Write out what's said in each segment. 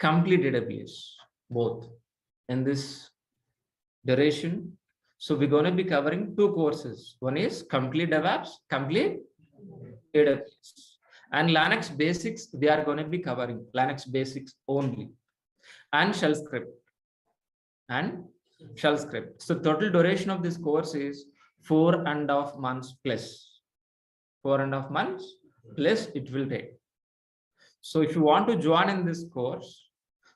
complete AWS, both in this duration. So we're going to be covering two courses. One is complete DevOps, complete AWS, and Linux basics. We are going to be covering Linux basics only, and shell script and shell script. So total duration of this course is 4.5 months plus. 4.5 months plus it will take. So if you want to join in this course,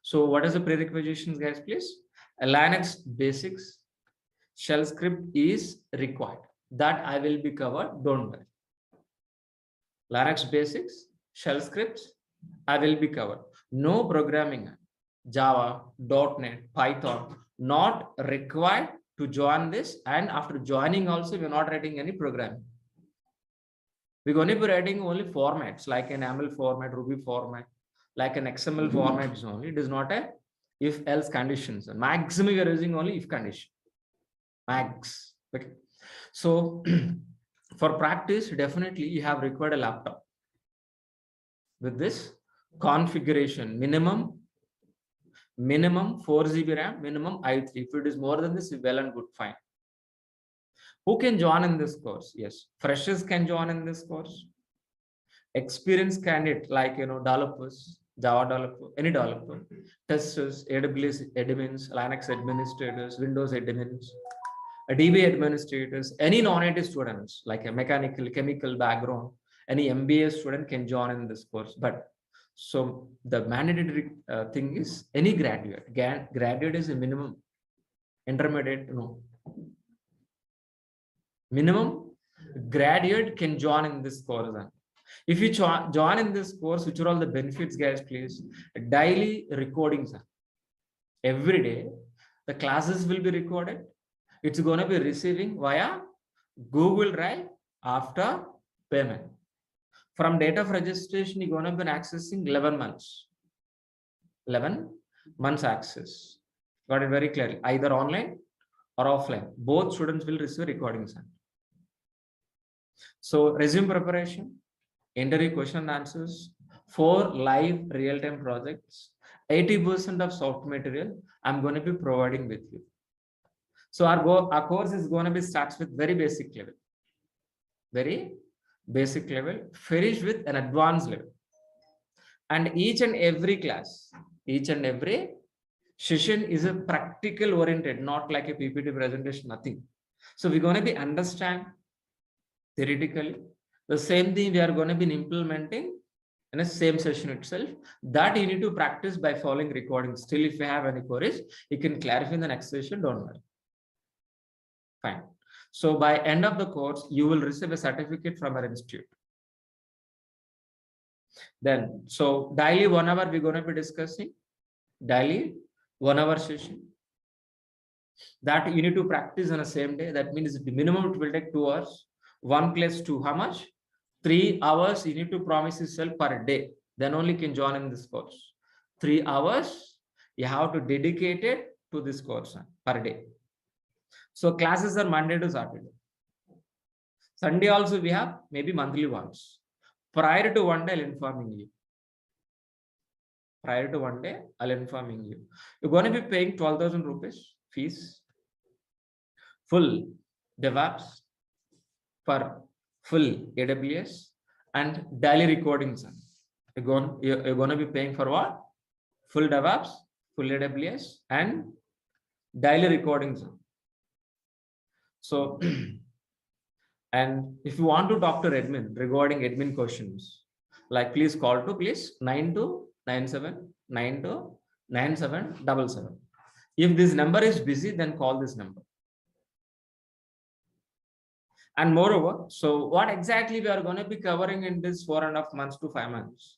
so what is the prerequisites, guys, please? A Linux basics, shell script is required. That I will be covered, don't worry. Linux basics, shell scripts, I will be covered. No programming, Java, .NET, Python, not required to join this. And after joining also, we're not writing any programming. We're going to be writing only formats like an YAML format, Ruby format, like an XML formats only. It is not a if-else conditions. Maximum we are using only if condition. Max. Okay. So for practice, definitely you have required a laptop with this configuration. Minimum 4 GB RAM, minimum i3. If it is more than this, well and good, fine. Who can join in this course? Yes, freshers can join in this course. Experienced candidate like developers, Java developer, any developer, testers, AWS admins, Linux administrators, Windows admins, DB administrators, any non-IT students like a mechanical, chemical background, any MBA student can join in this course. But so the mandatory thing is any graduate. Graduate is a minimum. Intermediate, no. Minimum graduate can join in this course. If you join in this course, which are all the benefits, guys, please? Daily recordings. Every day, the classes will be recorded. It's going to be receiving via Google Drive after payment. From date of registration, you're going to be accessing 11 months. 11 months access. Got it very clearly. Either online or offline. Both students will receive recordings. So resume preparation, interview question and answers, 4 live real-time projects, 80% of soft material I'm going to be providing with you. So our course is going to be starts with very basic level. Very basic level, finish with an advanced level. And each and every class, each and every session is a practical oriented, not like a PPT presentation, nothing. So we're going to be understand theoretically the same thing we are going to be implementing in the same session itself. That you need to practice by following recordings. Still, if you have any queries, you can clarify in the next session, don't worry. Fine. So by end of the course, you will receive a certificate from our institute. Then, so daily 1 hour we're going to be discussing, daily 1 hour session. That you need to practice on the same day. That means the minimum it will take 2 hours. 1 plus 2, how much? 3 hours you need to promise yourself per day. Then only can join in this course. 3 hours you have to dedicate it to this course per day. So classes are Monday to Saturday. Sunday also we have maybe monthly once. Prior to one day, I'll informing you. Prior to one day, I'll informing you. You're going to be paying 12,000 rupees fees. Full DevOps for full AWS and daily recordings. You're going to be paying for what? Full DevOps, full AWS and daily recordings. So, and if you want to talk to admin regarding admin questions, like please call to 9297 929777. If this number is busy, then call this number. And moreover, so what exactly we are going to be covering in this 4.5 months to 5 months?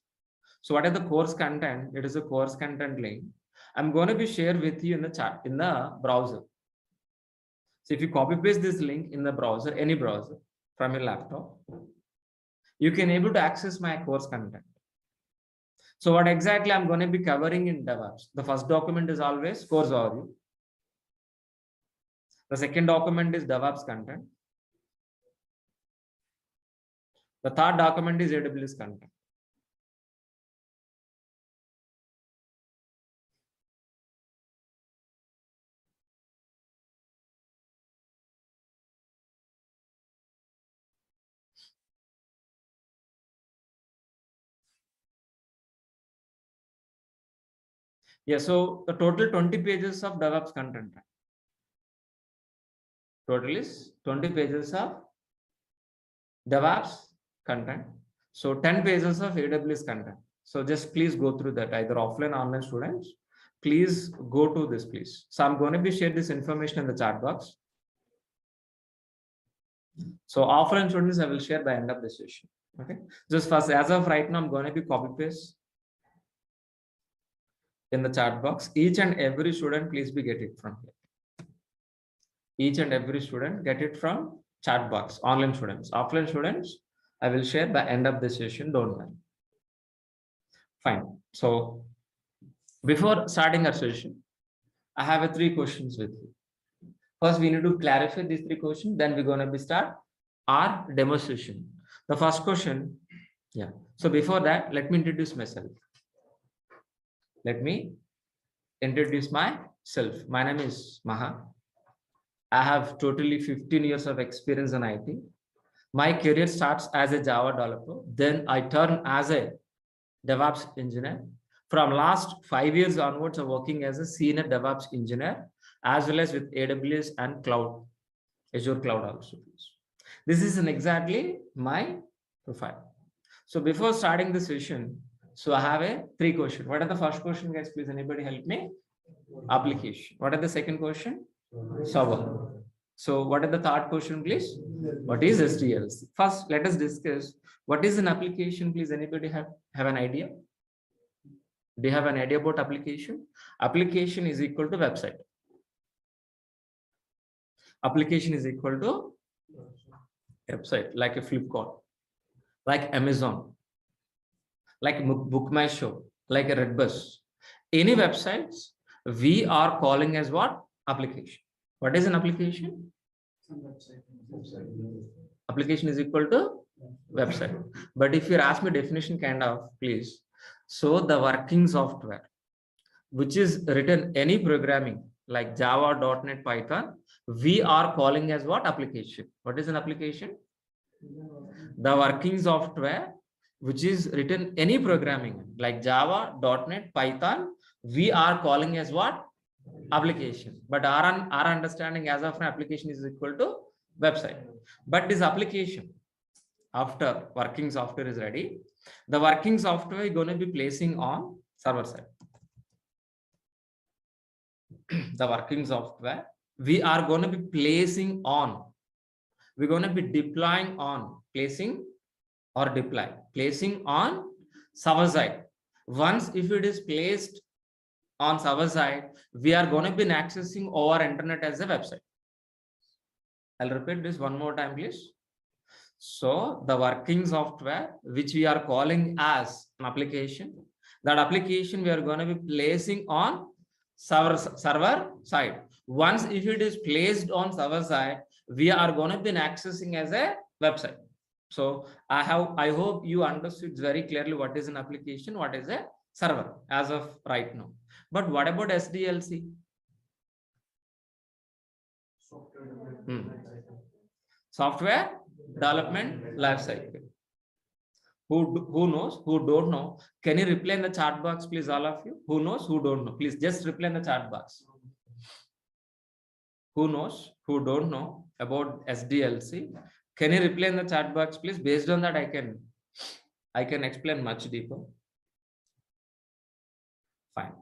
So what is the course content? It is a course content link. I'm going to be share with you in the chat, in the browser. So if you copy paste this link in the browser, any browser from your laptop, you can able to access my course content. So what exactly I'm going to be covering in DevOps? The first document is always course overview. The second document is DevOps content. The third document is AWS content. Yeah, so the total 20 pages of DevOps content. Total is 20 pages of DevOps content. So 10 pages of AWS content. So just please go through that, either offline or online students. Please go to this, please. So I'm going to be share this information in the chat box. So offline students, I will share by end of the session. Okay. Just first, as of right now, I'm going to be copy paste in the chat box. Each and every student, please be get it from here. Each and every student get it from chat box. Online students, offline students, I will share by end of the session. Don't worry. Fine. So before starting our session, I have 3 questions with you. First, we need to clarify these 3 questions. Then we're going to be start our demo session. The first question, yeah. So before that, let me introduce myself. Let me introduce myself. My name is Maha. I have totally 15 years of experience in IT. My career starts as a Java developer. Then I turn as a DevOps engineer. From last 5 years onwards, I'm working as a senior DevOps engineer, as well as with AWS and cloud, Azure cloud also. This is exactly my profile. So before starting the session, so I have 3 questions. What are the first question, guys? Please, anybody help me? Application. What are the second question? Server. So what are the third question, please? What is SDLC? First, let us discuss what is an application. Please, anybody have an idea? Do you have an idea about application? Application is equal to website. Application is equal to website, like a Flipkart, like Amazon, like Book My Show, like a Redbus. Any websites we are calling as what? Application. What is an application? Application is equal to website. But if you ask me definition, kind of, please. So the working software, which is written any programming like Java, .NET, Python, we are calling as what? Application. What is an application? The working software, which is written any programming like Java, .NET, Python, we are calling as what? Application. But our understanding as of an application is equal to website. But this application, after working software is ready, the working software is going to be placing on server side. The working software we are going to be placing on, we're going to be deploying on, placing or deploy, placing on server side. Once if it is placed on server side, we are going to be accessing over internet as a website. I'll repeat this one more time, please. So the working software, which we are calling as an application, that application we are going to be placing on server side. Once if it is placed on server side, we are going to be accessing as a website. So I hope you understood very clearly what is an application, what is a server as of right now. But what about SDLC? Software development lifecycle. Who knows? Who don't know? Can you reply in the chat box, please, all of you? Who knows? Who don't know? Please just reply in the chat box. Who knows? Who don't know about SDLC? Can you reply in the chat box, please? Based on that, I can explain much deeper. Fine.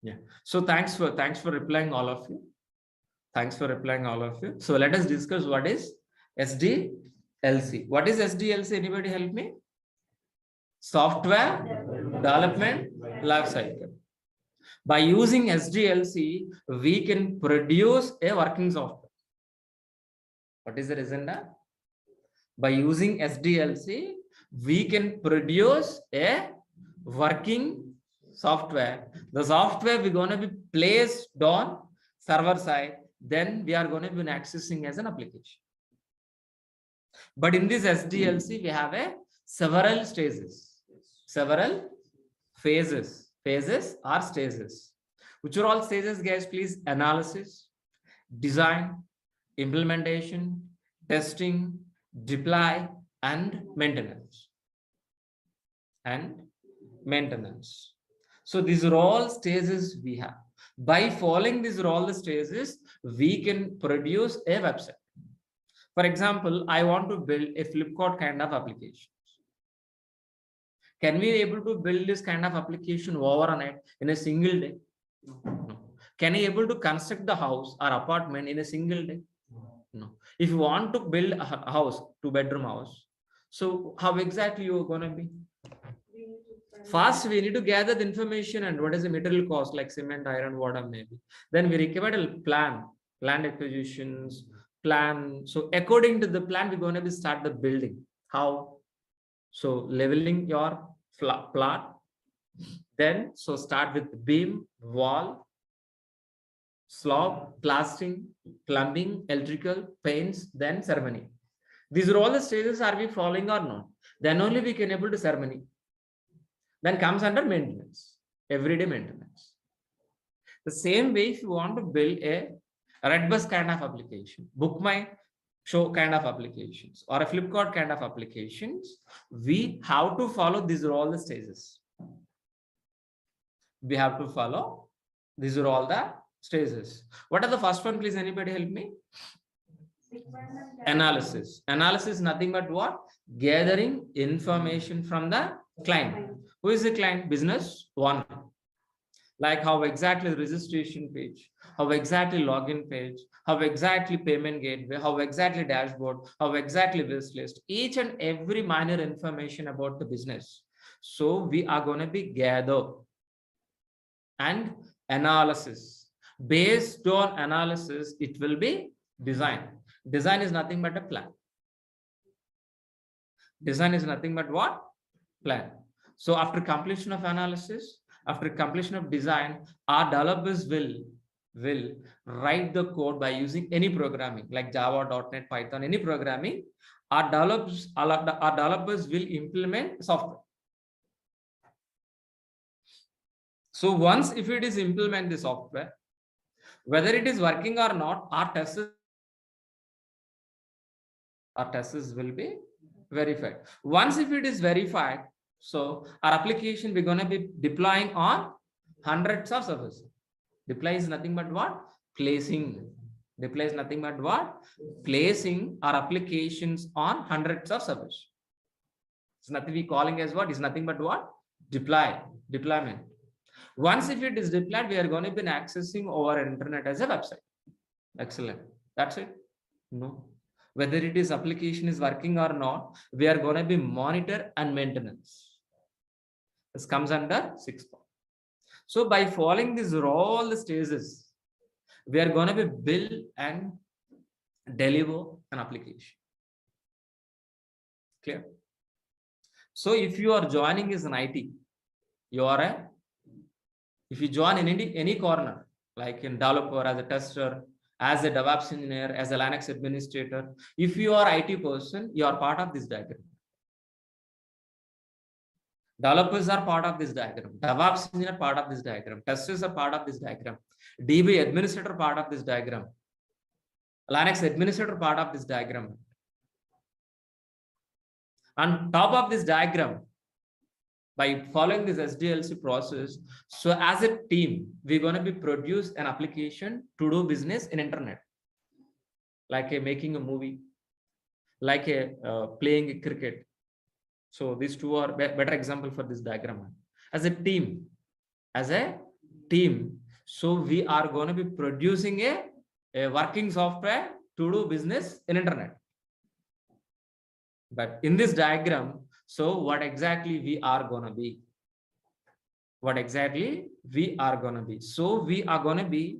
Yeah. So thanks for replying, all of you. Thanks for replying, all of you. So let us discuss what is SDLC. What is SDLC? Anybody help me? Software development lifecycle. By using SDLC, we can produce a working software. What is the reason that? By using SDLC, we can produce a working software. The software we're going to be placed on server side, then we are going to be accessing as an application. But in this SDLC, we have several stages, several phases or stages. Which are all stages, guys? Please, analysis, design, implementation, testing, deploy, and maintenance. and maintenance. So these are all stages we have. By following these are all the stages, we can produce a website. For example, I want to build a Flipkart kind of application. Can we be able to build this kind of application overnight in a single day? No. Can you able to construct the house or apartment in a single day? No. If you want to build a house, 2-bedroom house, so how exactly you are going to be? First, we need to gather the information and what is the material cost, like cement, iron, water, maybe. Then we require a plan, land acquisitions, plan. So according to the plan, we're going to start the building. How? So leveling your plot. Then, so start with beam, wall, slab, plastering, plumbing, electrical, paints, then ceremony. These are all the stages are we following or not? Then only we can able to ceremony. Then comes under maintenance, everyday maintenance. The same way, if you want to build a red bus kind of application, book my show kind of applications, or a Flipkart kind of applications, we have to follow these are all the stages. We have to follow these are all the stages. What are the first one? Please, anybody help me? Analysis. Analysis is nothing but what? Gathering information from the client. Who is the client? Business owner. Like how exactly the registration page, how exactly login page, how exactly payment gateway, how exactly dashboard, how exactly wish list, each and every minor information about the business. So we are going to be gather and analysis. Based on analysis, it will be design. Design is nothing but a plan. Design is nothing but what? Plan. So after completion of analysis, after completion of design, our developers will write the code by using any programming like Java, .NET, Python, any programming. Our developers will implement software. So once if it is implement the software, whether it is working or not, our tests will be verified. Once if it is verified, so our application we're going to be deploying on hundreds of servers. Deploy is nothing but what? Placing. Deploy is nothing but what? Placing our applications on hundreds of servers. It's nothing we calling as what? Is nothing but what? Deployment. Once if it is deployed, we are going to be accessing over internet as a website. Excellent. That's it. No. Whether it is application is working or not, we are going to be monitor and maintenance. This comes under 6th point. So by following these all the stages, we are going to be build and deliver an application. Clear? So if you are joining as an IT, if you join in any corner, like in developer, as a tester, as a DEVOPS engineer, as a Linux administrator, if you are IT person, you are part of this diagram. Developers are part of this diagram. DEVOPS engineer part of this diagram. Testers are part of this diagram. DB administrator part of this diagram. Linux administrator part of this diagram. On top of this diagram, by following this SDLC process, so as a team, we're going to be produce an application to do business in internet, like making a movie, like playing a cricket. So these two are better example for this diagram. As a team, so we are going to be producing a working software to do business in internet. But in this diagram, so what exactly we are going to be? What exactly we are going to be? So we are going to be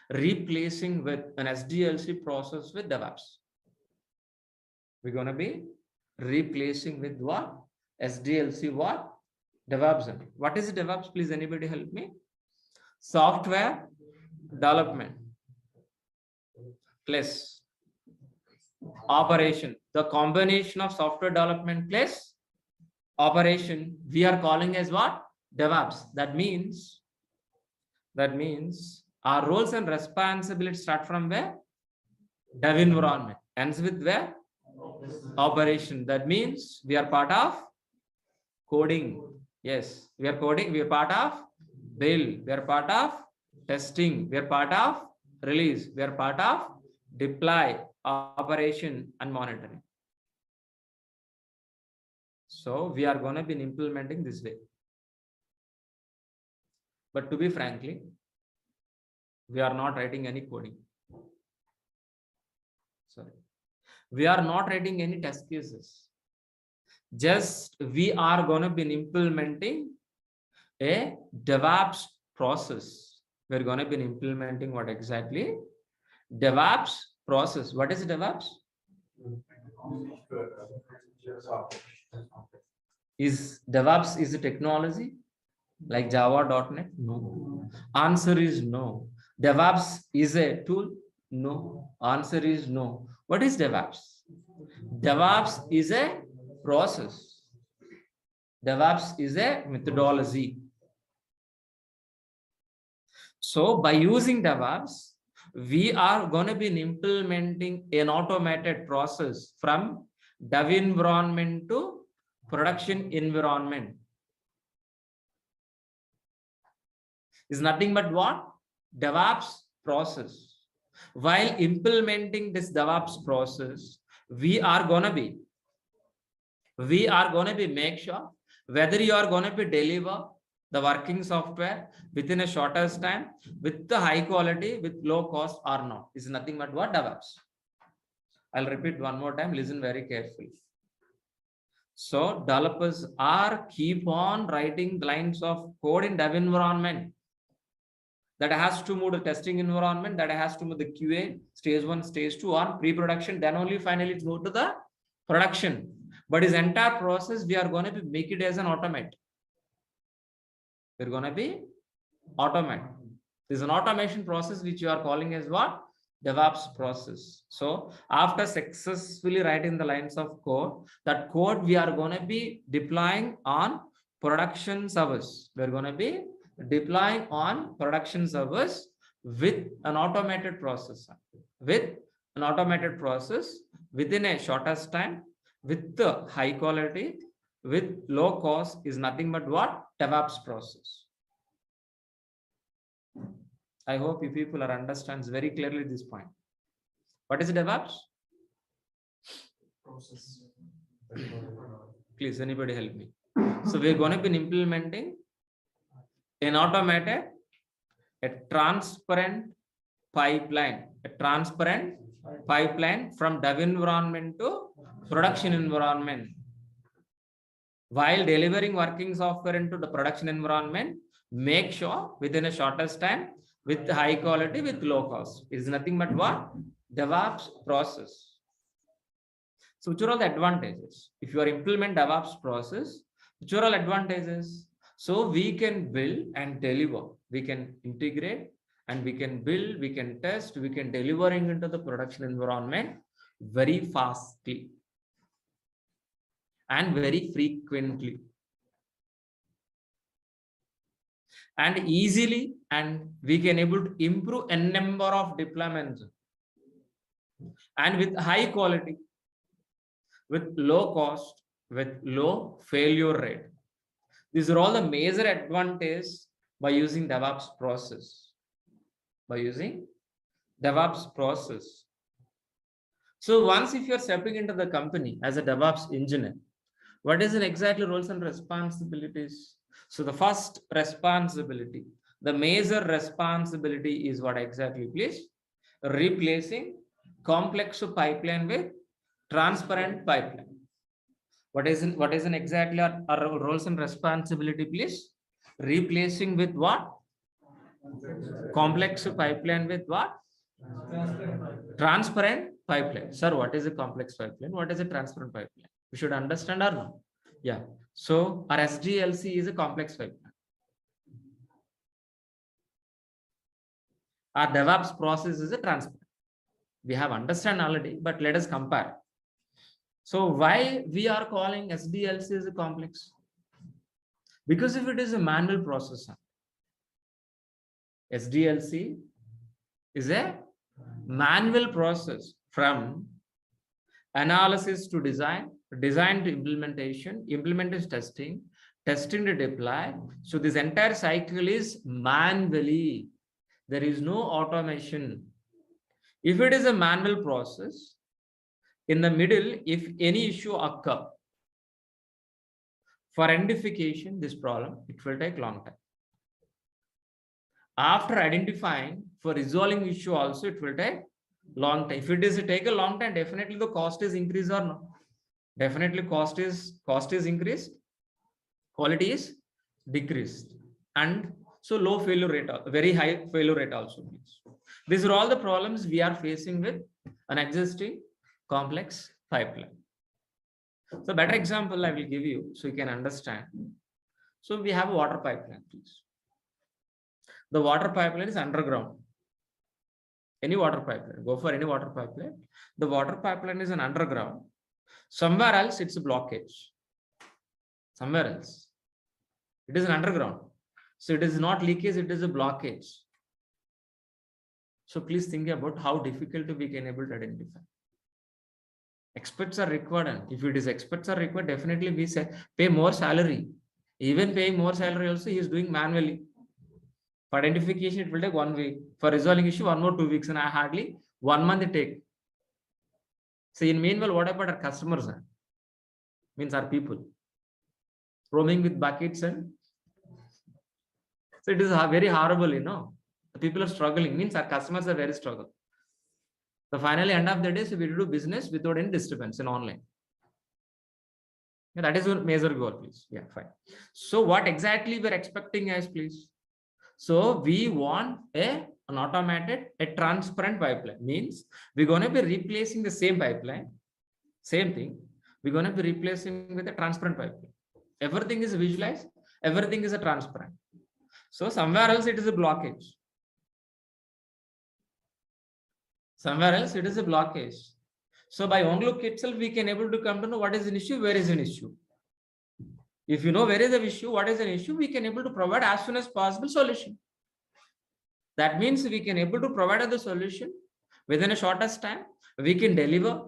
replacing with an SDLC process with DEVOPS. We're going to be replacing with what? SDLC what? DEVOPS. What is DEVOPS? Please, anybody help me? Software development plus operation. The combination of software development plus operation we are calling as what? DEVOPS. That means our roles and responsibilities start from where? Dev environment. Ends with where? Operation. That means we are part of Coding. Yes, we are coding. We are part of build. We are part of testing. We are part of release. We are part of deploy, operation, and monitoring. So we are going to be implementing this way. But to be frankly, we are not writing any coding. Sorry. We are not writing any test cases. Just we are going to be implementing a DevOps process. We're going to be implementing what exactly? DevOps process. What is DevOps? Is DevOps is a technology like Java.NET? No. Answer is no. DevOps is a tool? No. Answer is no. What is DevOps? DevOps is a process. DevOps is a methodology. So by using DevOps, we are going to be implementing an automated process from dev environment to production environment. Is nothing but what? DevOps process. While implementing this DevOps process, we are going to be make sure whether you are going to be deliver the working software within a shortest time, with the high quality, with low cost or not. Is nothing but what? DevOps. I'll repeat one more time. Listen very carefully. So developers are keep on writing lines of code in dev environment that has to move to testing environment, that has to move the QA stage 1, stage 2 on pre-production, then only finally it go to the production. But his entire process, we are going to be make it as an automate. We're going to be automate. There's an automation process which you are calling as what? DevOps process. So after successfully writing the lines of code, that code we are going to be deploying on production service. We're going to be deploying on production service with an automated process. With an automated process within a shortest time, with the high quality, with low cost is nothing but what? DevOps process. I hope you people are understands very clearly this point. What is DevOps? Process. Please, anybody help me. So we're going to be implementing an automated, a transparent pipeline, from dev environment to production environment. While delivering working software into the production environment, make sure within a shortest time, with high quality, with low cost. It is nothing but what? DevOps process. So which are all the advantages? If you are implement DevOps process, which are all advantages? So we can build and deliver. We can integrate and we can build, we can test, we can delivering into the production environment very fastly and very frequently and easily, and we can able to improve a number of deployments and with high quality, with low cost, with low failure rate. These are all the major advantages by using DevOps process. By using DevOps process. So once if you're stepping into the company as a DevOps engineer, what is the exactly roles and responsibilities? So the first responsibility, the major responsibility is what exactly, please? Replacing complex pipeline with transparent pipeline. What is an exactly our roles and responsibility, please? Replacing with what? Complex pipeline with what? Transparent pipeline. Sir, what is a complex pipeline? What is a transparent pipeline? We should understand or no? Yeah. So our SDLC is a complex pipeline. Our DevOps process is a transparent. We have understand already, but let us compare. So why we are calling SDLC as a complex? Because if it is a manual process, SDLC is a manual process from analysis to design, design to implementation, implementation testing, testing to deploy. So this entire cycle is manually. There is no automation. If it is a manual process, in the middle, if any issue occur, for identification this problem, it will take long time. After identifying, for resolving issue also, it will take long time. If it is take a long time, definitely the cost is increased or no? Definitely cost is increased, quality is decreased, and so low failure rate, very high failure rate also means. These are all the problems we are facing with an existing complex pipeline. So better example I will give you so you can understand. So we have a water pipeline, please. The water pipeline is underground. Any water pipeline, go for any water pipeline. The water pipeline is an underground. Somewhere else it's a blockage. Somewhere else it is an underground. So it is not leakage, it is a blockage. So please think about how difficult we can able to identify. Experts are required, and if it is experts are required, definitely we say pay more salary. Even paying more salary also he is doing manually. For identification it will take 1 week. For resolving issue 1 or 2 weeks, and I hardly 1 month it take. So in meanwhile, what about our customers? Means our people roaming with buckets, and so it is very horrible, you know. The people are struggling, means our customers are very struggle. So finally, end of the day, so we do business without any disturbance in online. Yeah, that is a major goal, please. Yeah, fine. So what exactly we're expecting as, please? So we want an automated, a transparent pipeline. Means we're going to be replacing the same pipeline, same thing. We're going to be replacing with a transparent pipeline. Everything is visualized, everything is a transparent. So somewhere else it is a blockage. Somewhere else it is a blockage. So by one look itself, we can able to come to know what is an issue, where is an issue. If you know where is the issue, what is an issue, we can able to provide as soon as possible solution. That means we can able to provide the solution within a shortest time. We can deliver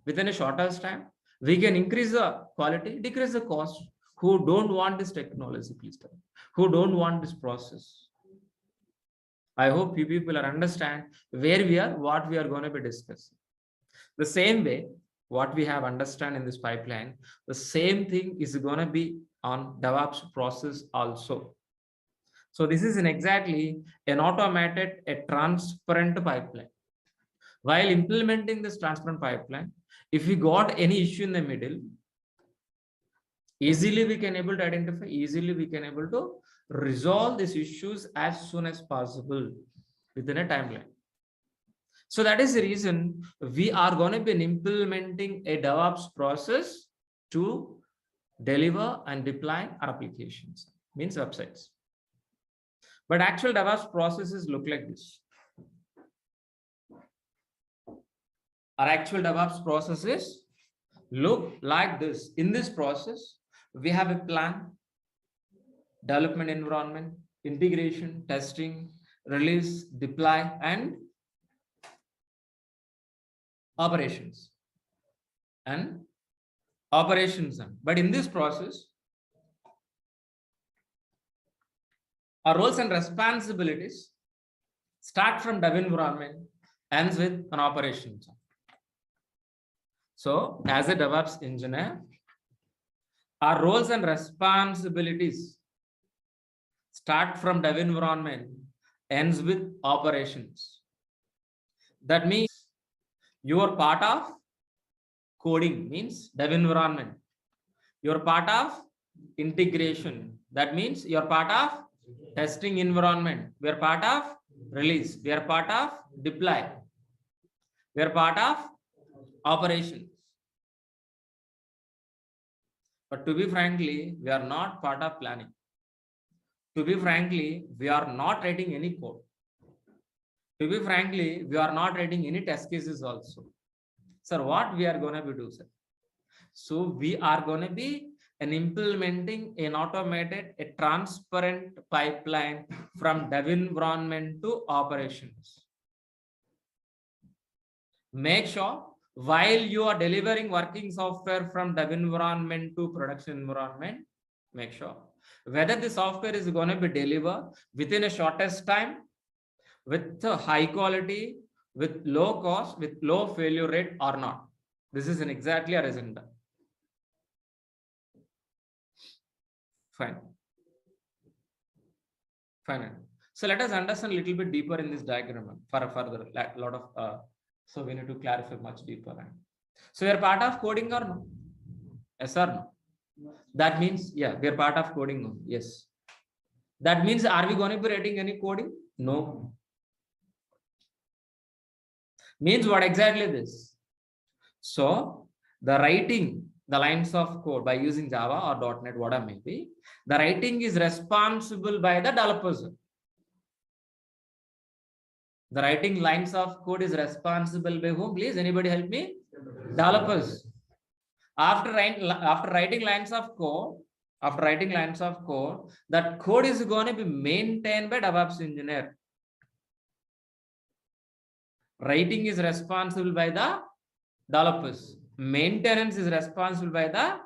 within a shortest time. We can increase the quality, decrease the cost. Who don't want this technology, please tell me. Who don't want this process? I hope you people are understand where we are, what we are going to be discussing. The same way, what we have understand in this pipeline, the same thing is going to be on DevOps process also. So this is exactly an automated, a transparent pipeline. While implementing this transparent pipeline, if we got any issue in the middle, easily we can able to identify, easily we can able to resolve these issues as soon as possible within a timeline. So that is the reason we are going to be implementing a DevOps process to deliver and deploy our applications, means websites. But actual DevOps processes look like this. Our actual DevOps processes look like this. In this process, we have a plan, development environment, integration, testing, release, deploy, and operations. But in this process, our roles and responsibilities start from dev environment, ends with an operations. So as a DevOps engineer, our roles and responsibilities start from dev environment, ends with operations. That means you are part of coding, means dev environment. You are part of integration. That means you are part of testing environment. We are part of release. We are part of deploy. We are part of operations. But to be frankly, we are not part of planning. To be frankly, we are not writing any code. To be frankly, we are not writing any test cases also. Sir, what we are going to be doing, sir? So we are going to be implementing an automated, a transparent pipeline from dev environment to operations. Make sure while you are delivering working software from dev environment to production environment, Make sure whether the software is going to be delivered within a shortest time, with high quality, with low cost, with low failure rate or not. This is an exactly our agenda. Fine. Fine. So let us understand a little bit deeper in this diagram for a further lot of. So we need to clarify much deeper. So we are part of coding or no? Yes or no? That means, yeah, we are part of coding. Yes. That means, are we going to be writing any coding? No. Means what exactly this? So the writing the lines of code by using Java or .NET, whatever may be, the writing is responsible by the developers. The writing lines of code is responsible by whom? Please, anybody help me? Developers. After writing lines of code, that code is going to be maintained by DevOps engineer. Writing is responsible by the developers. Maintenance is responsible by the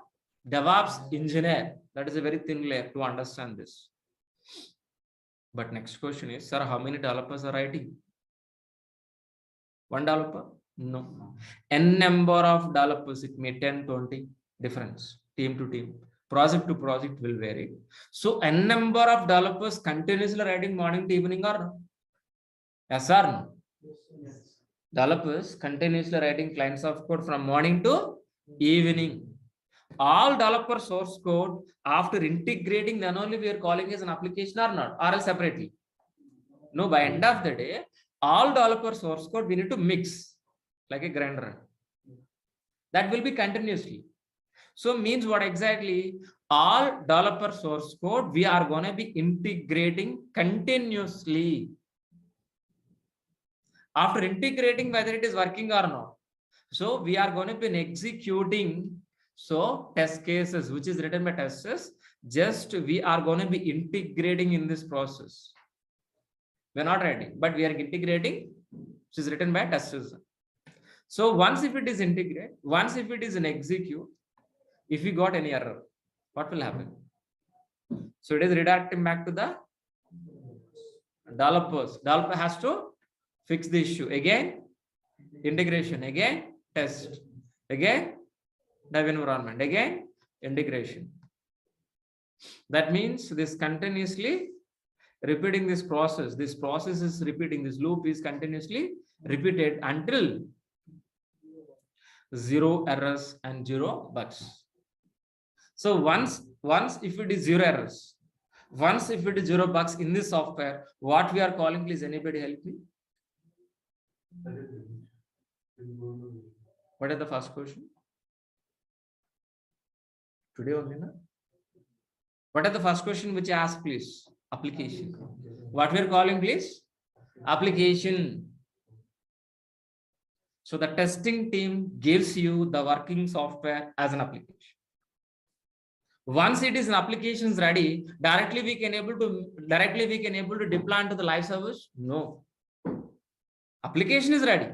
DevOps engineer. That is a very thin layer to understand this. But next question is, sir, how many developers are writing? One developer? No. N number of developers, it may 10, 20, difference, team to team. Project to project will vary. So N number of developers continuously writing morning to evening or no? Yes or no? Yes. Developers continuously writing lines of code from morning to evening. All developer source code after integrating, then only we are calling as an application or not, or else separately. No, by end of the day, all developer source code we need to mix like a grinder. That will be continuously. So means what exactly? All developer source code we are going to be integrating continuously. After integrating, whether it is working or not. So we are going to be executing test cases, which is written by testers. Just we are going to be integrating in this process. We are not writing, but we are integrating, which is written by testers. So once if it is integrate, once if it is an execute, if we got any error, what will happen? So it is redirecting back to the developers. Developer has to fix the issue. Again, integration. Again, test. Again, dev environment. Again, integration. That means this continuously repeating this process. This process is repeating. This loop is continuously repeated until 0 errors and 0 bugs. So once if it is 0 errors, once if it is 0 bugs in this software, what we are calling? Please, anybody help me? What is the first question? Today only, na? What is the first question which I ask, please? Application. What we are calling, please? Application. So the testing team gives you the working software as an application. Once it is an application is ready, directly we can able to deploy into the live service? No. Application is ready.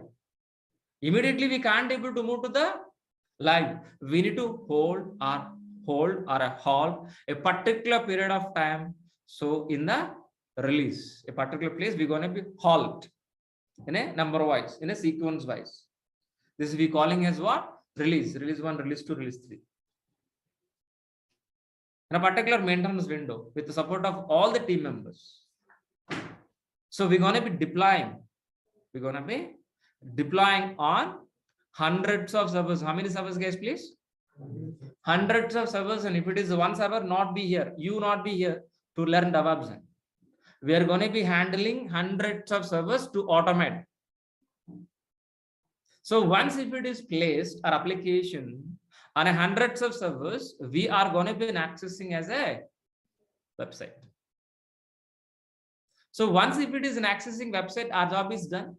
Immediately we can't able to move to the live. We need to hold or halt a particular period of time. So in the release, a particular place, we're going to be halt in a number wise, in a sequence wise. This we calling as what? Release. Release 1, release 2, release 3. In a particular maintenance window with the support of all the team members. So we're going to be deploying. We're going to be deploying on hundreds of servers. How many servers, guys, please? Hundreds of servers. And if it is one server, not be here, you not be here to learn DevOps. We are going to be handling hundreds of servers to automate. So once if it is placed, our application on hundreds of servers, we are going to be accessing as a website. So once if it is an accessing website, our job is done?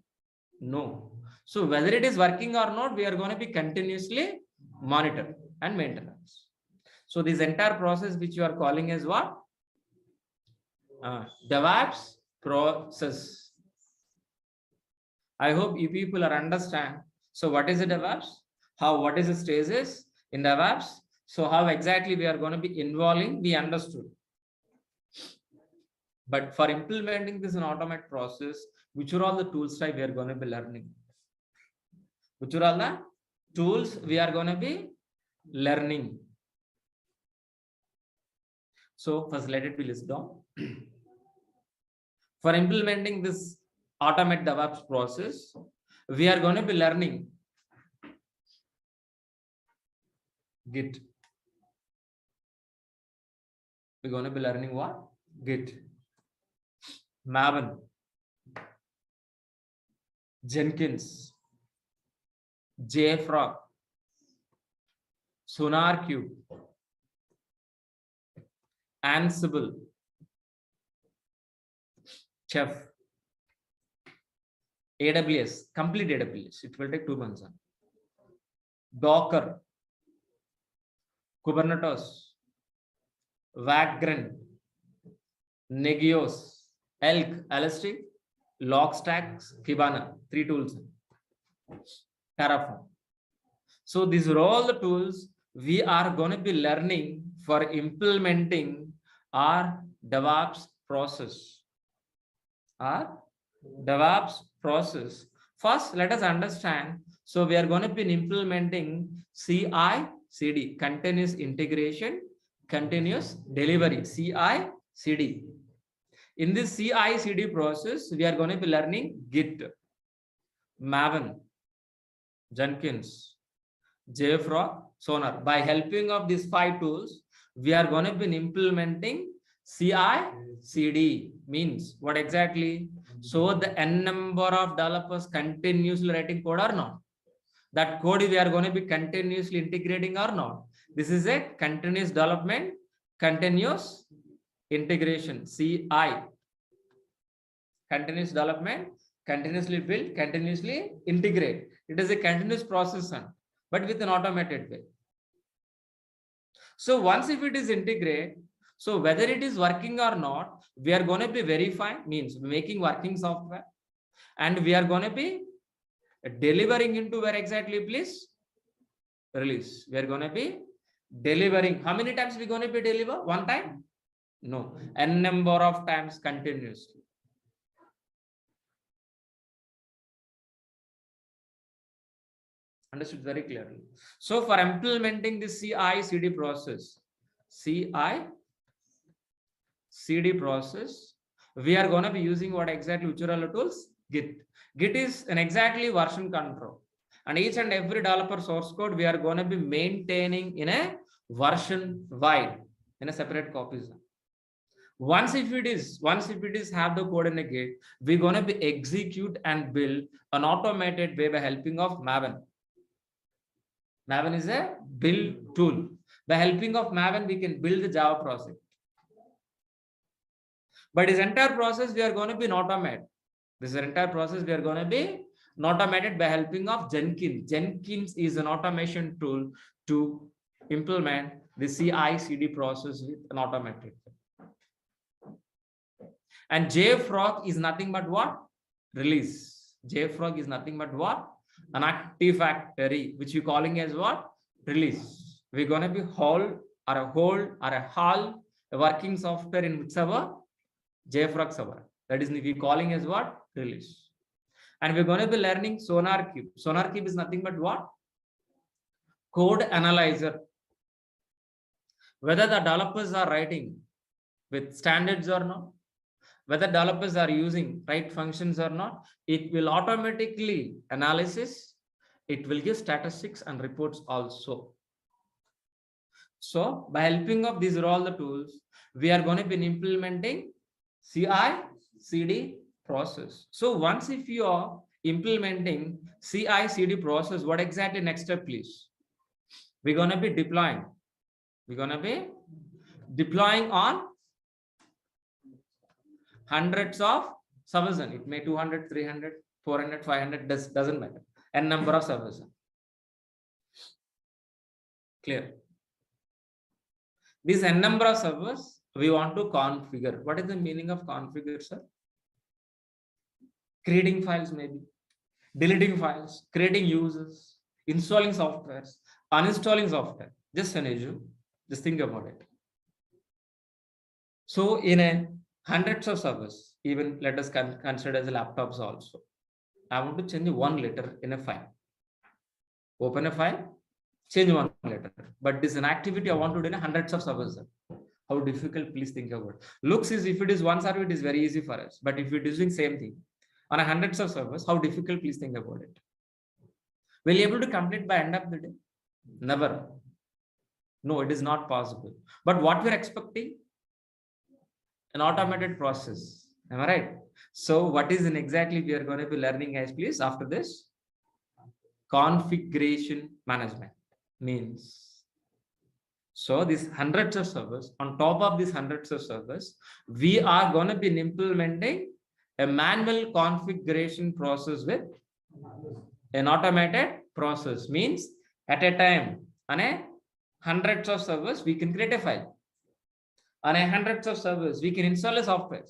No. So whether it is working or not, we are going to be continuously monitor and maintenance. So this entire process which you are calling as what? DevOps process. I hope you people are understand. So what is a DevOps? What is the stages in DevOps? So how exactly we are going to be involving, we understood. But for implementing this in automated process, which are all the tools type we are going to be learning? Which are all the tools we are going to be learning? So first let it be listed down. For implementing this automated DevOps process, we are going to be learning Git. We're going to be learning what? Git. Maven. Jenkins. JFrog. SonarQube. Ansible. Chef. AWS. Complete AWS. It will take 2 months. Docker. Kubernetes. Vagrant, Negios, Elk, Elastic, Logstacks, Kibana, 3 tools. Terraform. So these are all the tools we are going to be learning for implementing our DevOps process. Our DevOps process. First, let us understand. So we are going to be implementing CI/CD, continuous integration, continuous delivery, CI/CD. In this CI/CD process, we are going to be learning Git, Maven, Jenkins, JFrog, Sonar. By helping of these 5 tools, we are going to be implementing CI/CD. Means what exactly? So the n number of developers continuously writing code or not? That code we are going to be continuously integrating or not? This is a continuous development, continuous integration, CI. Continuous development, continuously build, continuously integrate. It is a continuous process, but with an automated way. So once if it is integrate, so whether it is working or not, we are going to be verifying, means making working software, and we are going to be delivering into where exactly, please? Release. We are going to be delivering. How many times we going to be deliver? One time? No. N number of times continuously. Understood very clearly. So for implementing the CI/CD process, CI/CD process, we are going to be using what exactly, which are all the tools? Git. Git is an exactly version control. And each and every developer source code we are going to be maintaining in a version wide, in a separate copies. Once if it is have the code in a Git, we're going to be execute and build an automated way by helping of Maven. Maven is a build tool. By helping of Maven, we can build the Java project. But this entire process we are going to be automated. This entire process we are going to be automated by helping of Jenkins. Jenkins is an automation tool to implement the CI/CD process with an automated. And JFrog is nothing but what? Release. JFrog is nothing but what? An active factory, which we're calling as what? Release. We're going to be whole working software in which server? JFrog server. That is we're calling as what? Release. And we're going to be learning SonarQube. SonarQube is nothing but what? Code analyzer. Whether the developers are writing with standards or not, whether developers are using right functions or not, it will automatically analysis. It will give statistics and reports also. So by helping of these are all the tools, we are going to be implementing CI/CD process. So once if you are implementing CI/CD process, what exactly next step, please? We're going to be deploying. We're going to be deploying on hundreds of servers. It may 200, 300, 400, 500, doesn't matter. N number of servers. Clear? This N number of servers we want to configure. What is the meaning of configure, sir? Creating files, maybe deleting files, creating users, installing softwares, uninstalling software. Just an issue. Just think about it. So in a hundreds of servers, even let us consider as laptops also. I want to change one letter in a file. Open a file, change one letter. But this is an activity I want to do in hundreds of servers. How difficult, please think about it. Looks is if it is one server, it is very easy for us. But if it is doing same thing on a hundreds of servers, how difficult, please think about it. Will you able to complete by end of the day? Never. No, it is not possible. But what we're expecting? An automated process. Am I right? So what is in exactly we are going to be learning, guys, please, after this? Configuration management means. So these hundreds of servers, on top of these hundreds of servers, we are going to be implementing a manual configuration process with an automated process. Means at a time, on a hundreds of servers, we can create a file. On a hundreds of servers, we can install a software.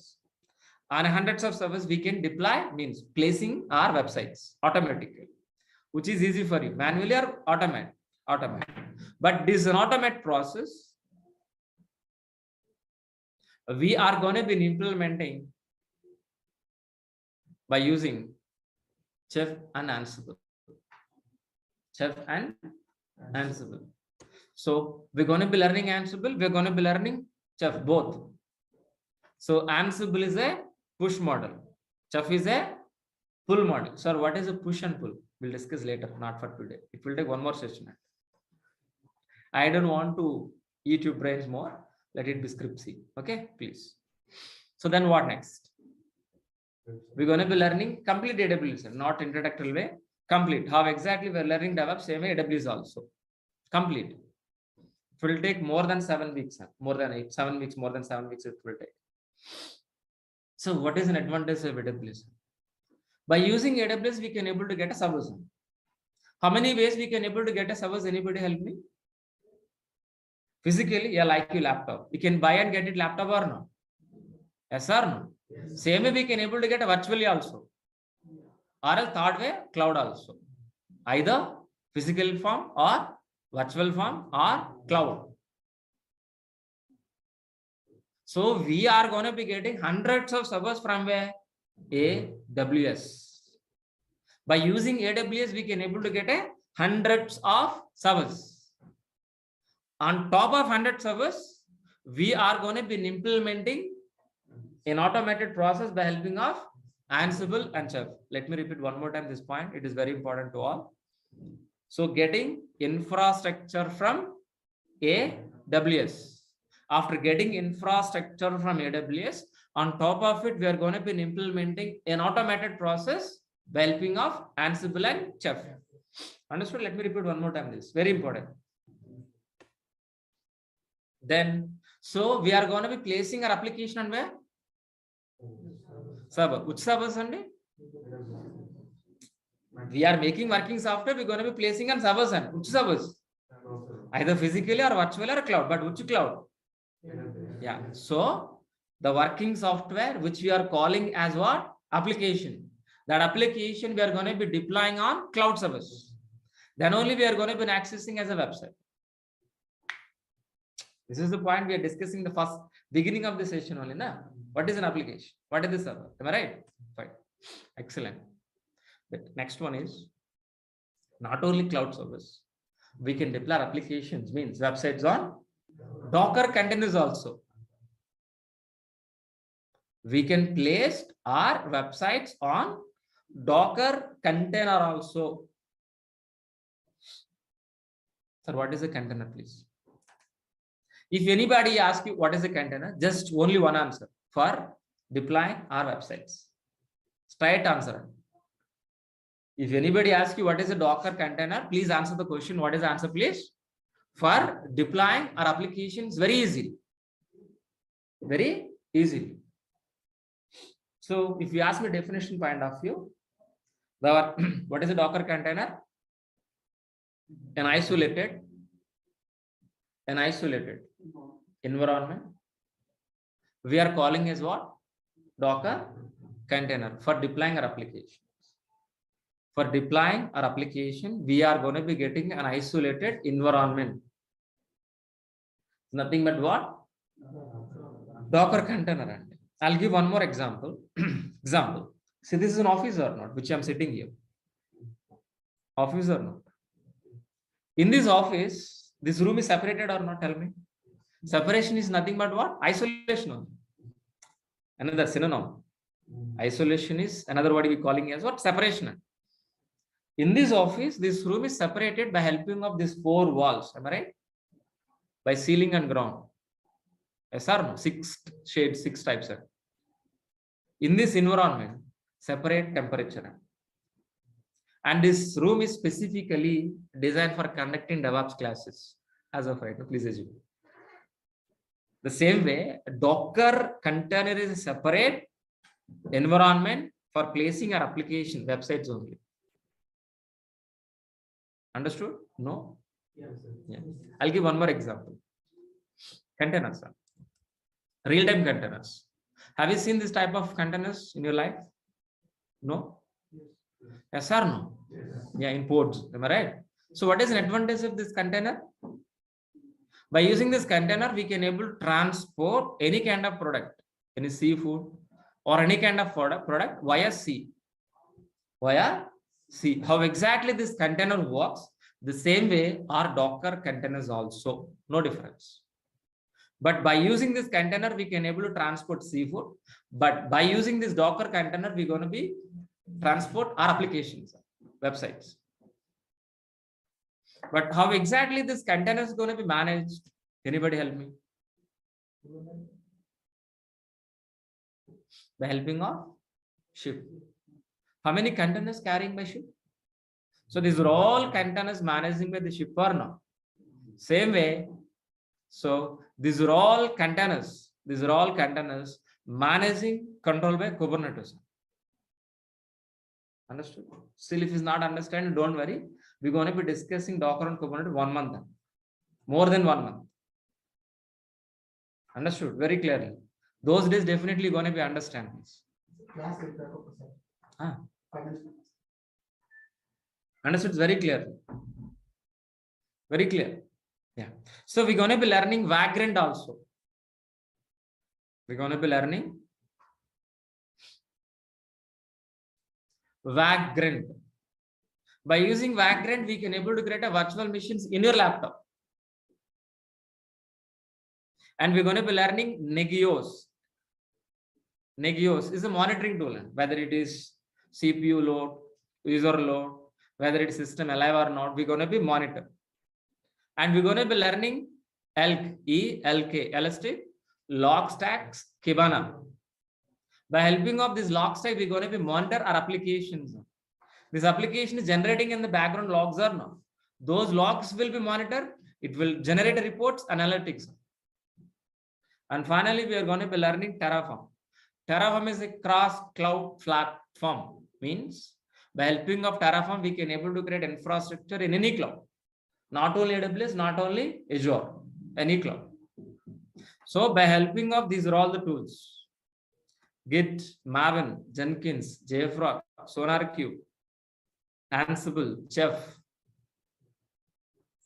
On a hundreds of servers, we can deploy, means placing our websites automatically, which is easy for you, manually or automate. But this is an automate process. We are going to be implementing by using Chef and Ansible. Chef and Ansible. So we're going to be learning Ansible. We're going to be learning Chef both. So Ansible is a push model. Chef is a pull model. Sir, what is a push and pull? We'll discuss later, not for today. It will take one more session. I don't want to eat your brains more. Let it be scriptsy. Okay, please. So then what next? We're going to be learning complete AWS, not introductory way. Complete. How exactly we're learning DevOps, same way AWS also. Complete. It will take more than 7 weeks, more than 8, 7 weeks, more than 7 weeks it will take. So what is an advantage of AWS? By using AWS, we can able to get a servers. How many ways we can able to get a servers? Anybody help me? Physically, yeah, like your laptop. You can buy and get it laptop or no? Yes or no? Yes. Same way we can able to get a virtually also. Or a third way, cloud also. Either physical form or virtual form or cloud. So we are going to be getting hundreds of servers from where? AWS. By using AWS, we can able to get a hundreds of servers. On top of 100 servers, we are going to be implementing an automated process by helping of Ansible and Chef. Let me repeat one more time this point. It is very important to all. So getting infrastructure from AWS. After getting infrastructure from AWS, on top of it, we are going to be implementing an automated process by helping of Ansible and Chef. Understood? Let me repeat one more time this. Very important. Then, so we are going to be placing our application on where? Server. Which servers only? We are making working software. We're going to be placing on servers. And which servers? Either physically or virtual or cloud. But which cloud? Yeah. So the working software, which we are calling as what? Application. That application we are going to be deploying on cloud servers. Then only we are going to be accessing as a website. This is the point we are discussing the first beginning of the session only. Na? What is an application? What is the server? Am I right? Fine. Excellent. The next one is not only cloud servers. We can deploy applications, means websites on Docker containers also. We can place our websites on Docker container also. Sir, what is a container, please? If anybody asks you what is a container, just only one answer for deploying our websites. Straight answer. If anybody asks you what is a Docker container, please answer the question. What is the answer, please? For deploying our applications very easily. Very easily. So if you ask me definition point of view, what is a Docker container? An isolated environment. We are calling as what? Docker container for deploying our application. For deploying our application, we are going to be getting an isolated environment. Nothing but what? Docker container. And I'll give one more example. Example. See, this is an office or not, which I'm sitting here. Office or not? In this office, this room is separated or not? Tell me. Separation is nothing but what? Isolation only. Another synonym. Isolation is another word we calling as what? Separation. In this office, this room is separated by helping of these 4 walls. Am I right? By ceiling and ground. Yes or no? 6 shades, 6 types. Sir. In this environment, separate temperature. And this room is specifically designed for conducting DevOps classes. As of right now, please assume. The same way, Docker container is a separate environment for placing our application websites only. Understood? No? Yes, yeah. I'll give one more example. Containers. Real-time containers. Have you seen this type of containers in your life? No? Yes or no? Yes. Yeah, in pods. Am I right? So what is an advantage of this container? By using this container, we can able to transport any kind of product, any seafood or any kind of product via sea. Via sea. How exactly this container works? The same way our Docker containers also. No difference. But by using this container, we can able to transport seafood. But by using this Docker container, we're going to be transport our applications, websites. But how exactly this container is going to be managed? Anybody help me? By helping of ship. How many containers carrying by ship? So these are all containers managing by the ship or no? Same way. So these are all containers. These are all containers managing control by Kubernetes. Understood? Still, if it's not understand, don't worry. We're going to be discussing Docker and Kubernetes 1 month. More than 1 month. Understood? Very clearly. Those days definitely going to be understand this. Understood? Very clear. Very clear. Yeah. So we're going to be learning Vagrant also. We're going to be learning Vagrant. By using Vagrant, we can able to create a virtual machines in your laptop. And we're going to be learning Negios. Negios is a monitoring tool, whether it is CPU load, user load, whether it's system alive or not, we're going to be monitor. And we're going to be learning ELK, E-L-K, LST, Logstacks, Kibana. By helping of this Logstack, we're going to be monitor our applications. This application is generating in the background logs or not. Those logs will be monitored. It will generate reports, analytics. And finally, we are going to be learning Terraform. Terraform is a cross-cloud platform. Means by helping of Terraform, we can able to create infrastructure in any cloud. Not only AWS, not only Azure, any cloud. So by helping of these are all the tools. Git, Maven, Jenkins, JFrog, SonarQube, Ansible, Chef,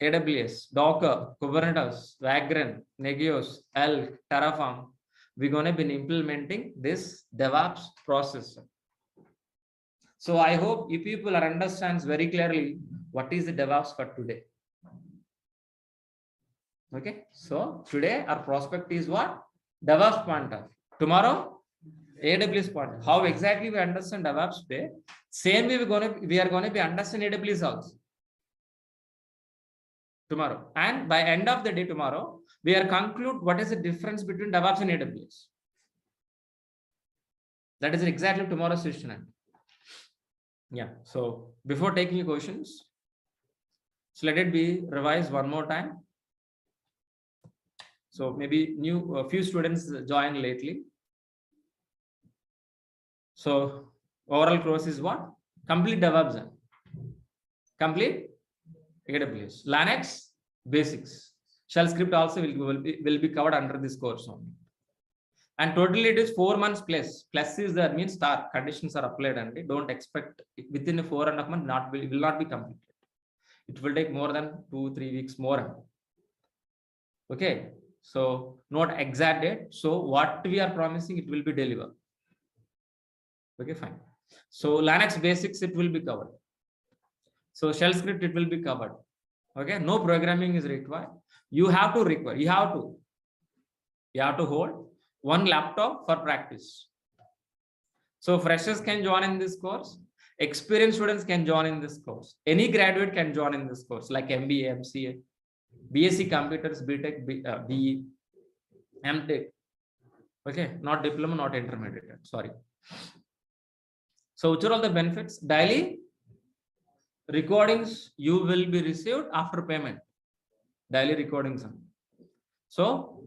AWS, Docker, Kubernetes, Vagrant, Negios, ELK, Terraform. We're going to be implementing this DevOps process. So I hope you people understands very clearly what is the DevOps for today. Okay, so today our prospect is what? DevOps point of. Tomorrow, AWS point. How exactly we understand DevOps today? Same way we are going to be understand AWS also. Tomorrow. And by end of the day tomorrow, we are conclude what is the difference between DevOps and AWS. That is exactly tomorrow's session. Yeah. So before taking questions, so let it be revised one more time. So maybe a few students joined lately. So overall course is what? Complete DevOps. Complete AWS. Linux basics. Shell script also will be covered under this course only. And totally it is 4 months plus. Plus is that means star conditions are applied and don't expect within 4.5 months will not be completed. It will take more than 2-3 weeks more. Okay. So not exact date. So what we are promising, it will be delivered. Okay, fine. So Linux basics, it will be covered. So shell script, it will be covered. Okay, no programming is required. You have to hold one laptop for practice. So freshers can join in this course. Experienced students can join in this course. Any graduate can join in this course, like MBA, MCA, BSc Computers, BTech, BE, MTech. Okay, not diploma, not intermediate. Sorry. So which are all the benefits? Daily recordings you will be received after payment. Daily recordings. So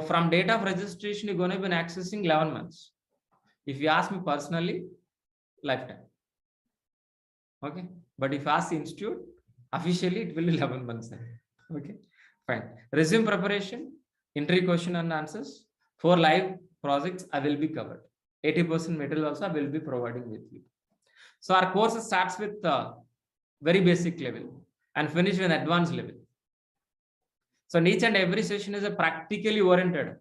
from date of registration, you're going to be accessing 11 months. If you ask me personally, lifetime. Okay, but if you ask the institute, officially it will be 11 months. Okay, fine. Resume preparation, interview question and answers. 4 live projects I will be covered. 80% material also I will be providing with you. So our course starts with very basic level and finish with advanced level. So each and every session is a practically oriented.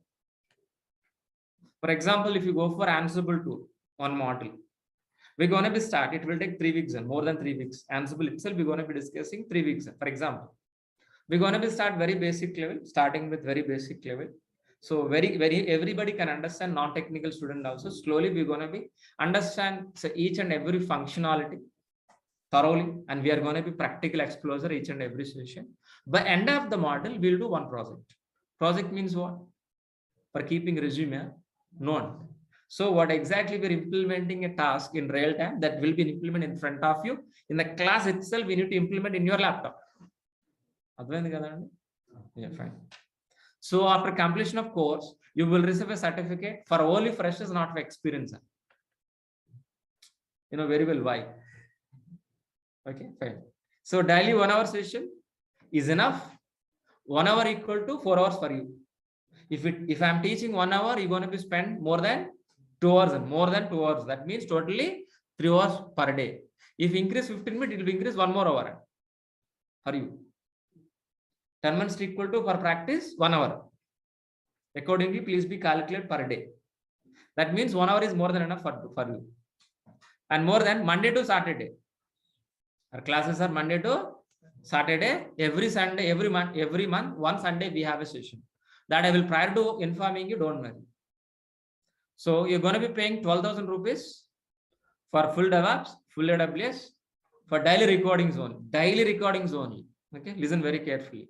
For example, if you go for Ansible 2 on model, we're going to be start. It will take 3 weeks and more than 3 weeks. Ansible itself, we're going to be discussing 3 weeks. For example, we're going to be start very basic level, starting with very basic level. So very everybody can understand. Non-technical student also slowly we're going to be understand each and every functionality thoroughly, and we are going to be practical exposure each and every session. By end of the model, we'll do one project. Project means what? For keeping resume known. So what exactly we're implementing a task in real time that will be implemented in front of you. In the class itself, we need to implement in your laptop. Yeah, fine. So after completion of course, you will receive a certificate for only freshers, not for experienced. You know very well why. Okay, fine. So daily 1 hour session is enough. 1 hour equal to 4 hours for you. If I'm teaching 1 hour, you're going to be spend more than 2 hours and more than 2 hours. That means totally 3 hours per day. If increase 15 minutes, it will increase 1 more hour for you. 10 minutes equal to for practice 1 hour. Accordingly, please be calculated per day. That means 1 hour is more than enough for you. And more than Monday to Saturday. Our classes are Monday to Saturday. Every Sunday, every month, one Sunday we have a session. That I will prior to informing you, don't worry. So you're going to be paying 12,000 rupees for full DevOps, full AWS, for daily recordings only. Daily recordings only. Okay, listen very carefully.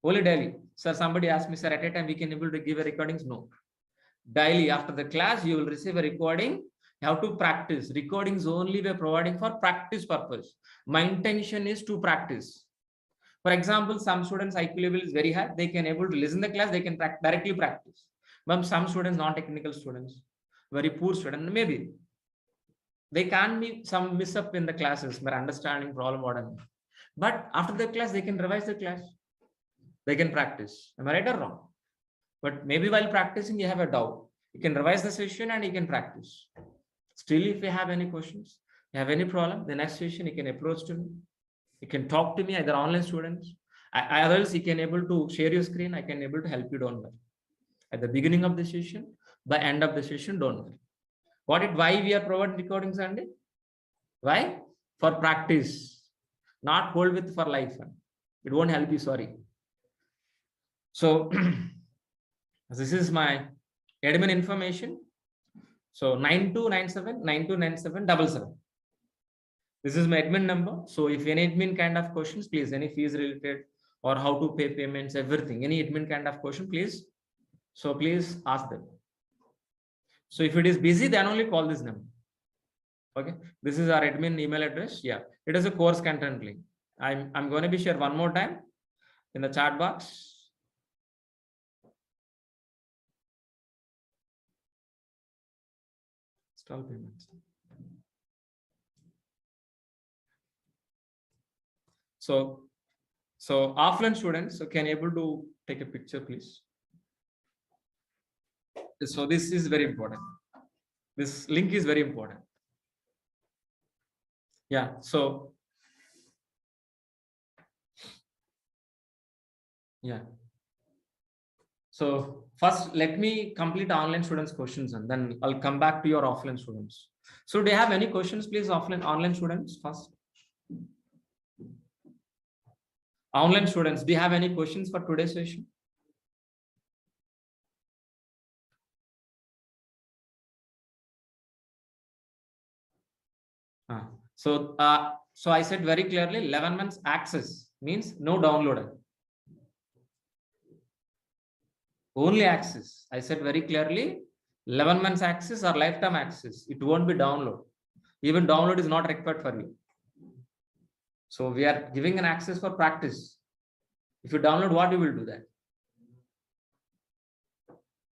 Only daily. Sir, somebody asked me, sir, at a time we can able to give a recordings? No. Daily after the class, you will receive a recording. You have to practice. Recordings only we are providing for practice purpose. My intention is to practice. For example, some students IQ level is very high. They can able to listen the class. They can directly practice. But some students, non-technical students, very poor students, maybe they can be some miss up in the classes, but understanding problem what I mean. But after the class, they can revise the class. They can practice. Am I right or wrong? But maybe while practicing, you have a doubt. You can revise the session and you can practice. Still, if you have any questions, you have any problem, the next session you can approach to me. You can talk to me, either online students. Else you can able to share your screen. I can able to help you. Don't worry. At the beginning of the session, by end of the session, don't worry. Why we are providing recordings, Sunday? Why? For practice, not hold with for life. It won't help you. Sorry. So this is my admin information. So 9297 This is my admin number. So if any admin kind of questions, please, any fees related or how to pay payments, everything, any admin kind of question, please. So please ask them. So if it is busy, then only call this number. Okay. This is our admin email address. Yeah. It is a course content link. I'm going to be share one more time in the chat box. Install payments. So offline students can able to take a picture, please. So this is very important. This link is very important. Yeah. So yeah. So first, let me complete online students' questions and then I'll come back to your offline students. So do you have any questions, please, online students first? Online students, do you have any questions for today's session? So I said very clearly, 11 months access means no download. Only access. I said very clearly, 11 months access or lifetime access. It won't be download. Even download is not required for you. So we are giving an access for practice. If you download, what you will do that?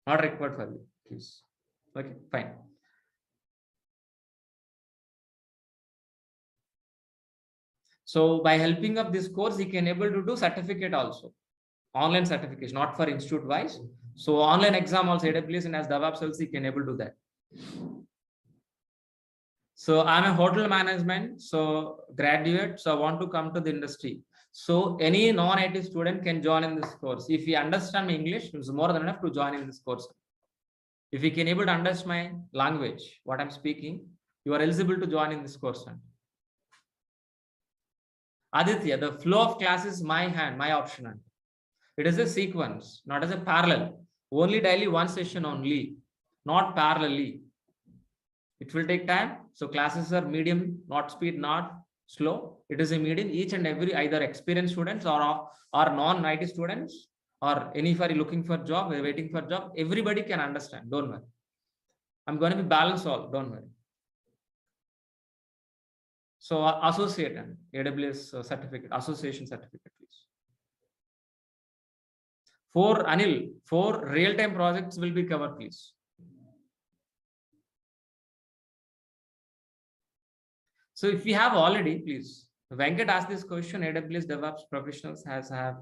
Not required for you, please. Okay, fine. So by helping of this course, he can able to do certificate also. Online certification, not for institute wise. So online exam also AWS and as DevOps also he can able to do that. So I'm a hotel management, so graduate, so I want to come to the industry. So any non-IT student can join in this course. If you understand my English, it's more than enough to join in this course. If you can able to understand my language, what I'm speaking, you are eligible to join in this course. Aditya, the flow of class is my option. It is a sequence, not as a parallel. Only daily one session only, not parallelly. It will take time. So classes are medium, not speed, not slow. It is a medium. Each and every either experienced students or non-IT students or anybody looking for job, waiting for job, everybody can understand. Don't worry. I'm going to be balanced all. Don't worry. So associate and AWS certificate, association certificate, please. For Anil, 4 real-time projects will be covered, please. So if we have already, please, Venkat asked this question, AWS DevOps professionals have.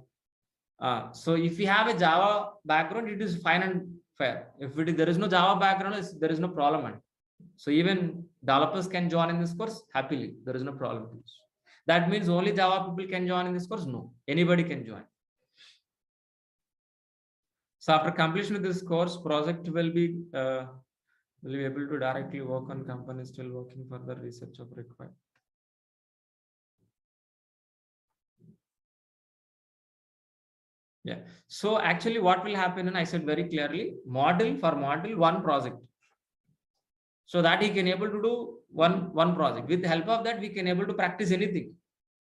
So if we have a Java background, it is fine and fair. If there is no Java background, there is no problem. So even developers can join in this course happily. There is no problem. That means only Java people can join in this course? No, anybody can join. So after completion of this course, project will be able to directly work on companies still working for the research of required. Yeah. So actually what will happen, and I said very clearly, model for model, one project. So that he can able to do one project. With the help of that, we can able to practice anything.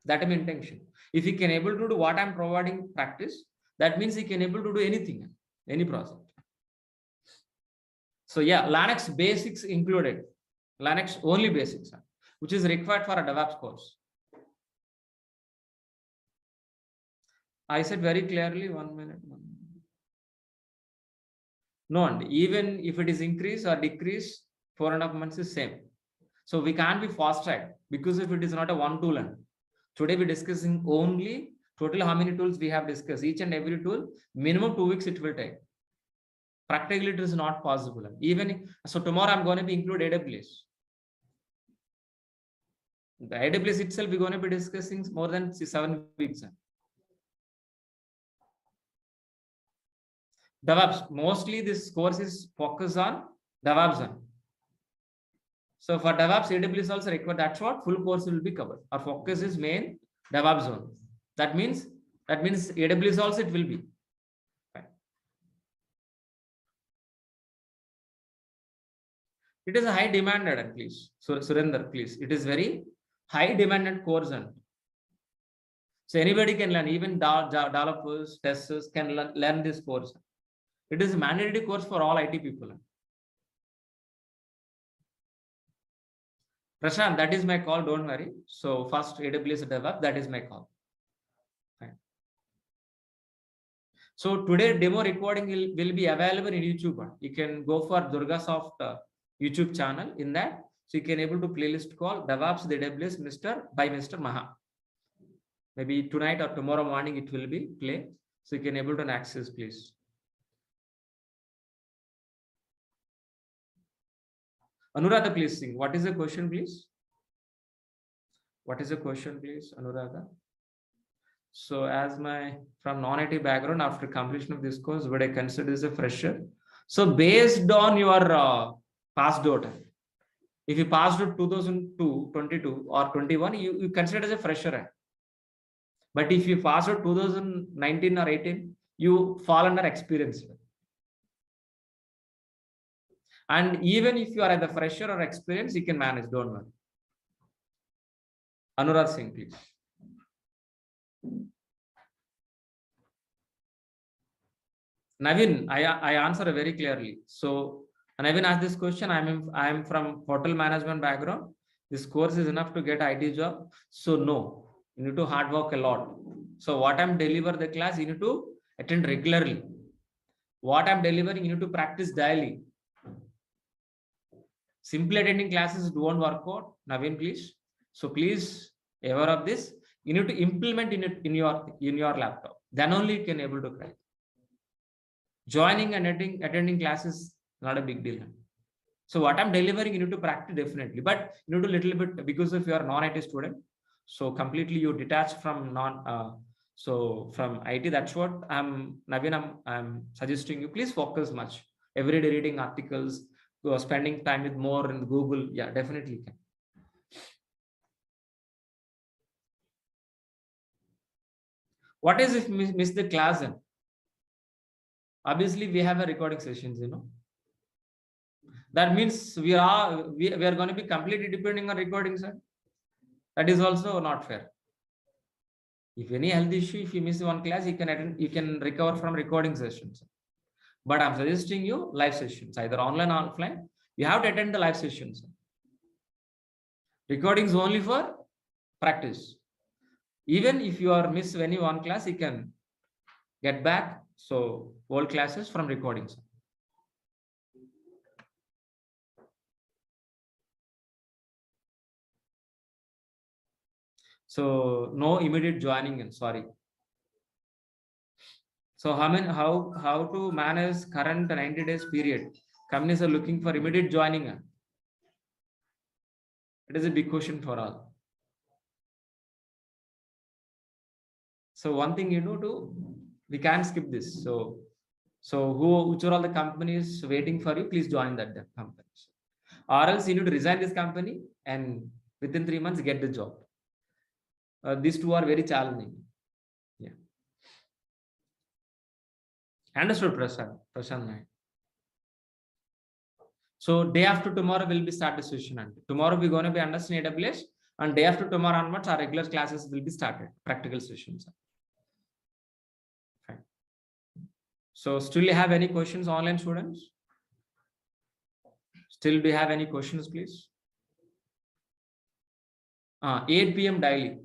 That is my intention. If he can able to do what I'm providing practice, that means he can able to do anything, any project. So yeah, Linux basics included. Linux only basics, which is required for a DevOps course. I said very clearly, 1 minute. No, and even if it is increase or decrease, 4.5 months is same. So we can't be fast track because if it is not a one tool. And today we're discussing only total how many tools we have discussed. Each and every tool, minimum 2 weeks it will take. Practically it is not possible. Even so tomorrow I'm going to be include AWS. The AWS itself we're going to be discussing more than 7 weeks. DevOps, mostly this course is focused on DevOps. So for DevOps, AWS also required. That's what full course will be covered. Our focus is main DevOps zone. That means AWS also it will be. Fine. It is a high demanded, please. So Surinder, please. It is very high demanded course. So anybody can learn, even developers, testers can learn this course. It is a mandatory course for all IT people. Prashant, that is my call. Don't worry. So first AWS DevOps, that is my call. Fine. So today demo recording will be available in YouTube. You can go for Durga Soft YouTube channel. In that, so you can able to playlist call DevOps the AWS by Mr. Maha. Maybe tonight or tomorrow morning it will be play. So you can able to access, please. Anuradha, please sing. What is the question, please? What is the question, please, Anuradha? So as from non-IT background, after completion of this course, would I consider as a fresher? So based on your passed out, if you passed out 2002, 22 or 21, you consider as a fresher. But if you passed out 2019 or 18, you fall under experience. And even if you are at the fresher or experience, you can manage, don't worry. Anurag Singh, please. Navin, I answer very clearly. So Navin asked this question. I am from hotel management background. This course is enough to get IT job. So no, you need to hard work a lot. So what I'm deliver the class, you need to attend regularly. What I'm delivering, you need to practice daily. Simply attending classes don't work out. Navin, please. So please, aware of this. You need to implement in your laptop. Then only you can able to crack. Joining and attending classes not a big deal. So what I'm delivering, you need to practice definitely, but you need to little bit because if you are non-IT student, so completely you detach from from IT. That's what Navin, I'm suggesting you. Please focus much. Every day reading articles, spending time with more in Google. Yeah, definitely can. What is if miss the class? Then obviously we have a recording sessions. That means we are going to be completely depending on recordings. That is also not fair. If any health issue, if you miss one class, you can recover from recording sessions. But I'm suggesting you live sessions, either online or offline. You have to attend the live sessions. Recordings only for practice. Even if you are miss any one class, you can get back. So all classes from recordings. So no immediate joining in, sorry. So how to manage current 90 days period? Companies are looking for immediate joining. It is a big question for all. So one thing we can't skip this. So which are all the companies waiting for you? Please join that companies. Or else you need to resign this company and within 3 months get the job. These two are very challenging. Yeah. Understood, Prashant. So day after tomorrow will be start the session. And tomorrow we're going to be understanding AWS, and day after tomorrow onwards our regular classes will be started, practical sessions. Fine. So still you have any questions, online students? Still do you have any questions, please? 8 p.m. daily.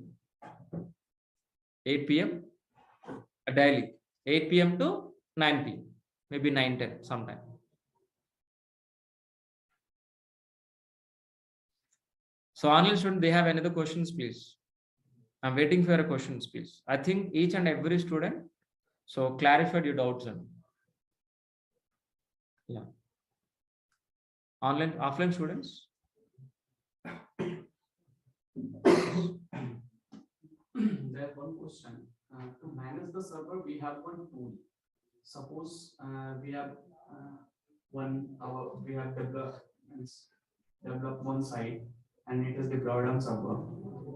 8 p.m. daily. 8 p.m. to 9 p.m. Maybe 9-10 sometime. So online student, they have another questions, please. I'm waiting for your questions, please. I think each and every student so clarified your doubts. Yeah. Online, offline students. There's one question. To manage the server, we have one tool. Suppose we have developed one site and it is deployed on server.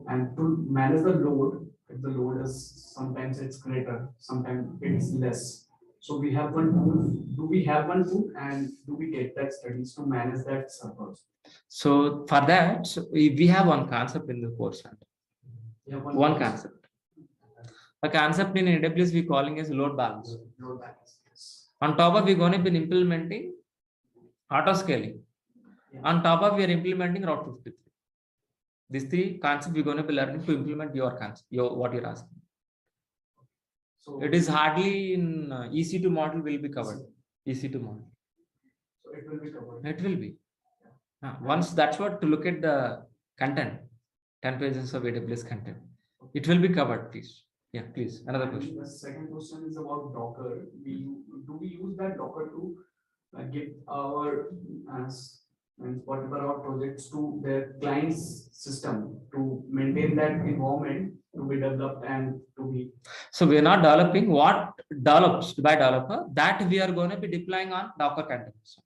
And to manage the load, if the load is sometimes it's greater, sometimes it's less. So we have one tool. Do we have one tool, and do we get that studies to manage that server? So for that, we have one concept in the course. One concept. A concept in AWS we calling as load balance. Load balance. Yes. On top of we're going to be implementing auto scaling. Yeah. On top of we are implementing Route 53. These three concepts we're going to be learning to implement your concept, what you're asking. So it is hardly in EC2 model will be covered. EC2 model. So it will be covered. It will be. Yeah. Once that's what to look at the content, 10 pages of AWS content. It will be covered, please. Yeah, please. Another question. The second question is about Docker. Do we use that Docker to give our whatever our projects to their client's system to maintain that environment to be developed and to be. So we are not developing what develops by developer, that we are going to be deploying on Docker containers.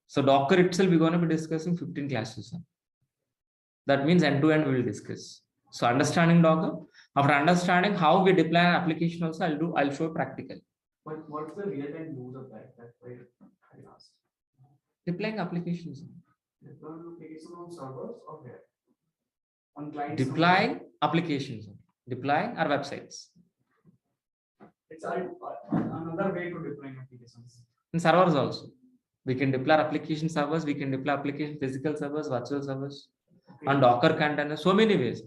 So Docker itself, we're going to be discussing 15 classes. That means end to end we will discuss. So understanding Docker, after understanding how we deploy an application also, I'll show practical. But what's the real time use of that? That's why I asked. Deploying applications. Deploying application on servers or where? On clients. Deploying applications. Deploying our websites. It's another way to deploying applications. In servers also. We can deploy application servers, we can deploy application physical servers, virtual servers, on Docker containers, so many ways.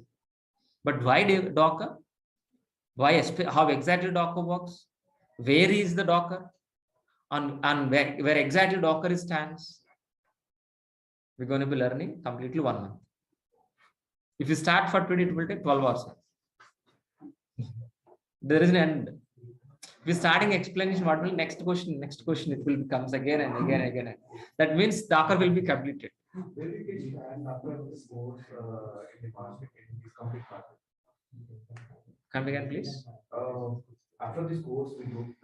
But why Docker? Why, how exactly Docker works? Where is the Docker? On where exactly Docker stands? We're going to be learning completely 1 month. If you start for today, it will take 12 hours. There is an end. If you're starting explanation, what will next question, it will comes again and again and again. That means Docker will be completed. Where we can stand after this course in the market, in this complete market? Come again, please. After this course, we do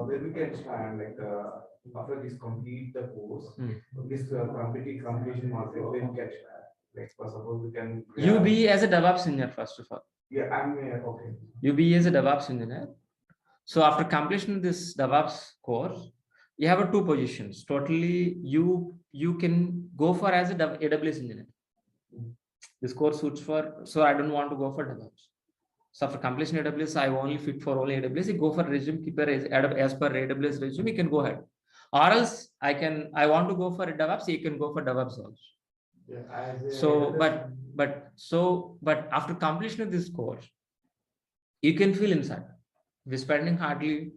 where we can stand, like after this complete the course, this completion market, where we can stand. Like for suppose we can. You be as a DevOps engineer first of all. Yeah, I'm okay. You be as a DevOps engineer. So after completion of this DevOps course, you have 2 positions. Totally, you can go for as a AWS engineer. This course suits for, so I don't want to go for DevOps. So after completion AWS, I only fit for only AWS. You go for resume keeper as per AWS resume, you can go ahead. Or else I want to go for a DevOps, you can go for DevOps also. Yeah, so but after completion of this course, you can feel inside. We're spending hardly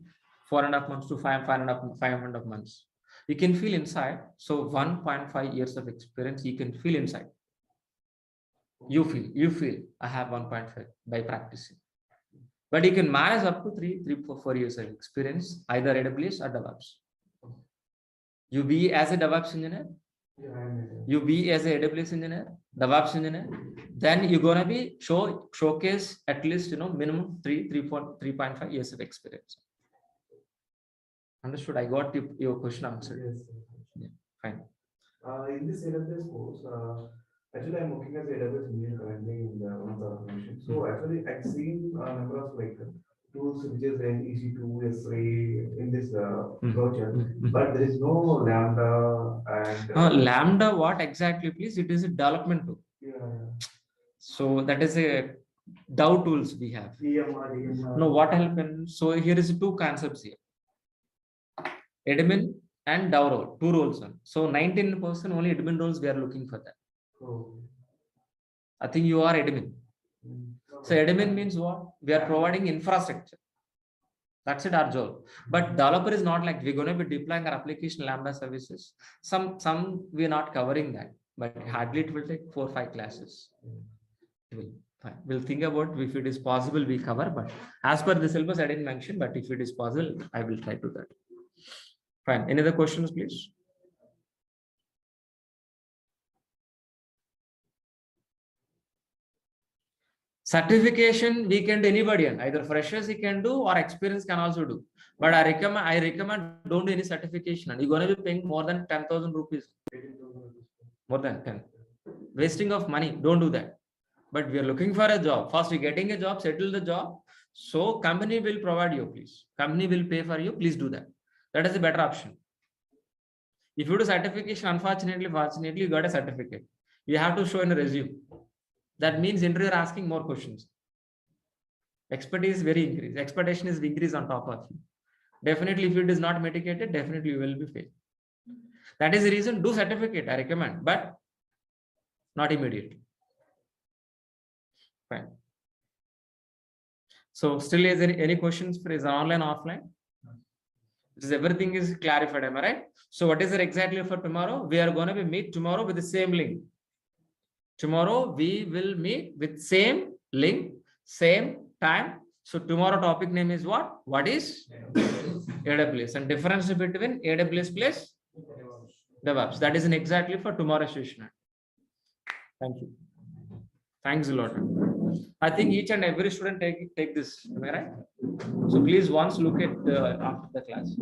4.5 months to 5.5 months. You can feel inside. So 1.5 years of experience, you can feel inside. You feel I have 1.5 by practicing. But you can manage up to 4 years of experience, either AWS or DevOps. You be as a DevOps engineer, you be as a AWS engineer, DevOps engineer, then you're gonna be showcase at least minimum 3.5 years of experience. Understood? I got your question answered. Yes. Yeah, fine. In this AWS course, actually I'm working as AWS engineer currently in one of the organization. So actually I've seen a number of like tools which is EC2, S3 in this project, but there is no Lambda and Lambda, what exactly, please? It is a development tool. Yeah. So that is a DAO tools we have. EMR. No, what happens? So here is 2 concepts here. Admin and DAO role, 2 roles. So 19% only admin roles we are looking for that. Oh. I think you are admin. So admin means what? We are providing infrastructure. That's it, our job. But developer is not like we're going to be deploying our application Lambda services. Some we are not covering that, but hardly it will take 4 or 5 classes. We'll think about if it is possible we cover, but as per the syllabus I didn't mention, but if it is possible, I will try to that. Fine. Any other questions, please? Certification we can do anybody, either freshers you can do or experience can also do. But I recommend don't do any certification, and you're going to be paying more than 10,000 rupees. More than 10. Wasting of money. Don't do that. But we are looking for a job. First, you're getting a job, settle the job. So company will provide you, please. Company will pay for you. Please do that. That is a better option. If you do certification, unfortunately, fortunately, you got a certificate. You have to show in a resume. That means interviewer asking more questions. Expertise very increased. Expectation is increased on top of you. Definitely, if it is not mitigated, definitely you will be failed. That is the reason, do certificate, I recommend, but not immediately. Fine. So still is there any questions for is online, offline? Because everything is clarified, am I right? So what is it exactly for tomorrow? We are going to meet tomorrow with the same link. Tomorrow we will meet with same link, same time. So tomorrow topic name is what? What is AWS and difference between AWS plus DevOps. That is exactly for tomorrow's session. Thank you. Thanks a lot. I think each and every student take this. Am I right? So please once look at after the class.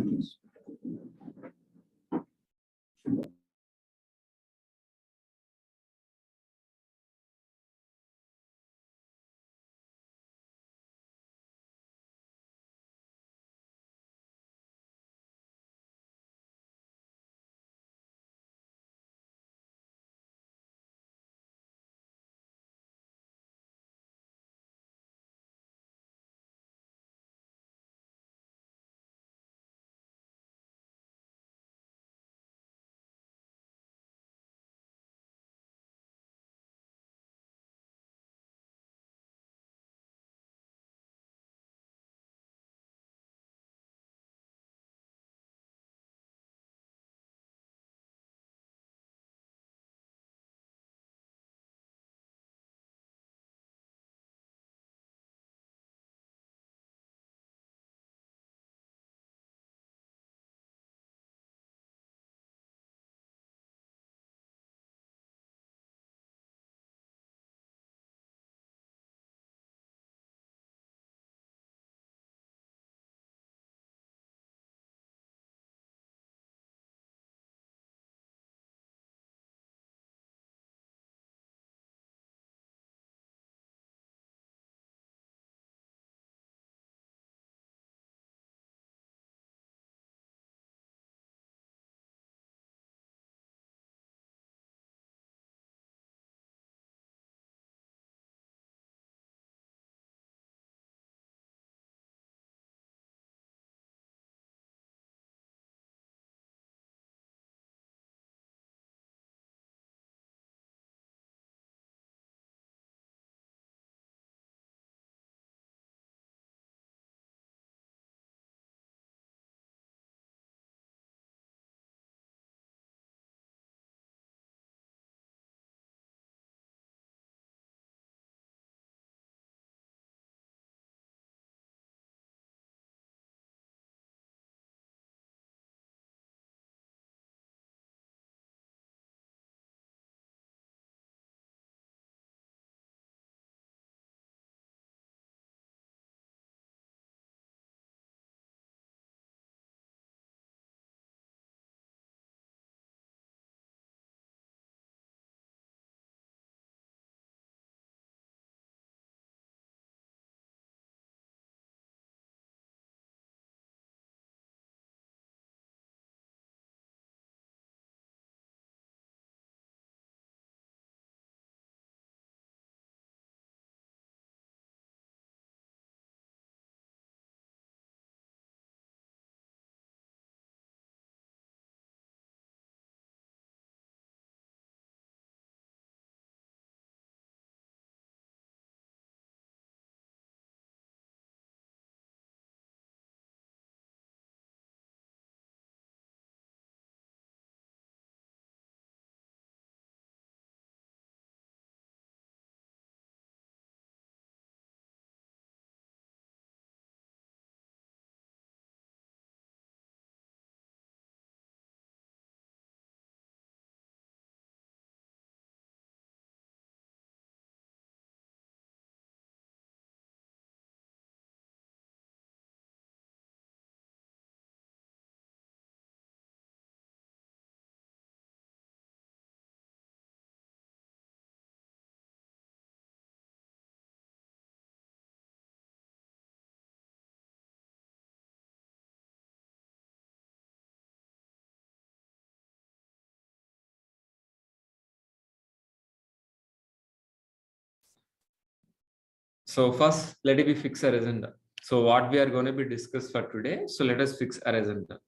So first, let me fix our agenda. So what we are going to be discussed for today. So let us fix our agenda.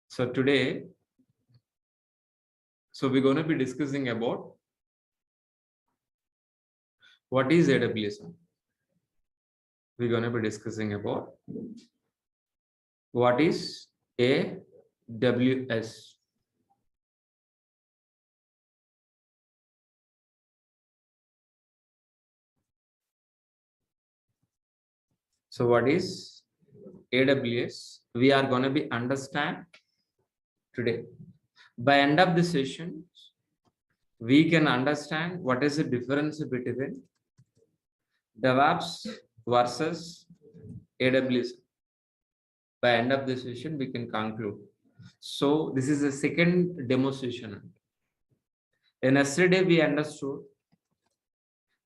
So today, so we're going to be discussing about what is AWS. We're going to be discussing about what is AWS. So what is AWS? We are going to be understand today. By end of the session, we can understand what is the difference between DevOps versus AWS. By end of this session, we can conclude. So this is the second demo session. In yesterday we understood.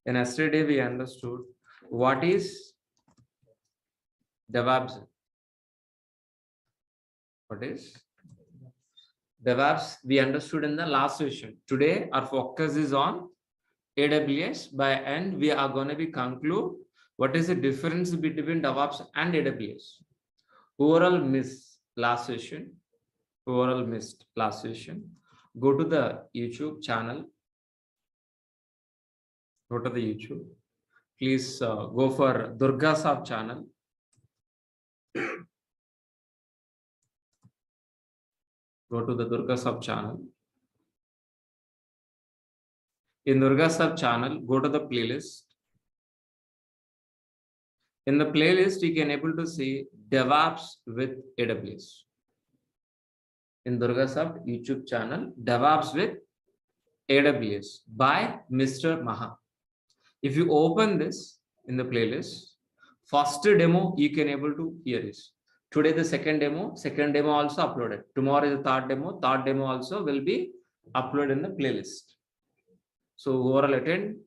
In yesterday we understood what is DevOps. What is DevOps? We understood in the last session. Today our focus is on AWS. By end we are going to be conclude what is the difference between DevOps and AWS. Overall missed last session. Overall missed last session. Go to the YouTube channel. Go to the YouTube. Please go for Durga sub channel. Go to the Durga sub channel. In Durga sub channel, go to the playlist. In the playlist, you can able to see DevOps with AWS. In Durga sub YouTube channel, DevOps with AWS by Mr. Maha. If you open this in the playlist, first demo you can able to hear is. Today the second demo also uploaded. Tomorrow is the third demo also will be uploaded in the playlist. So overall attend,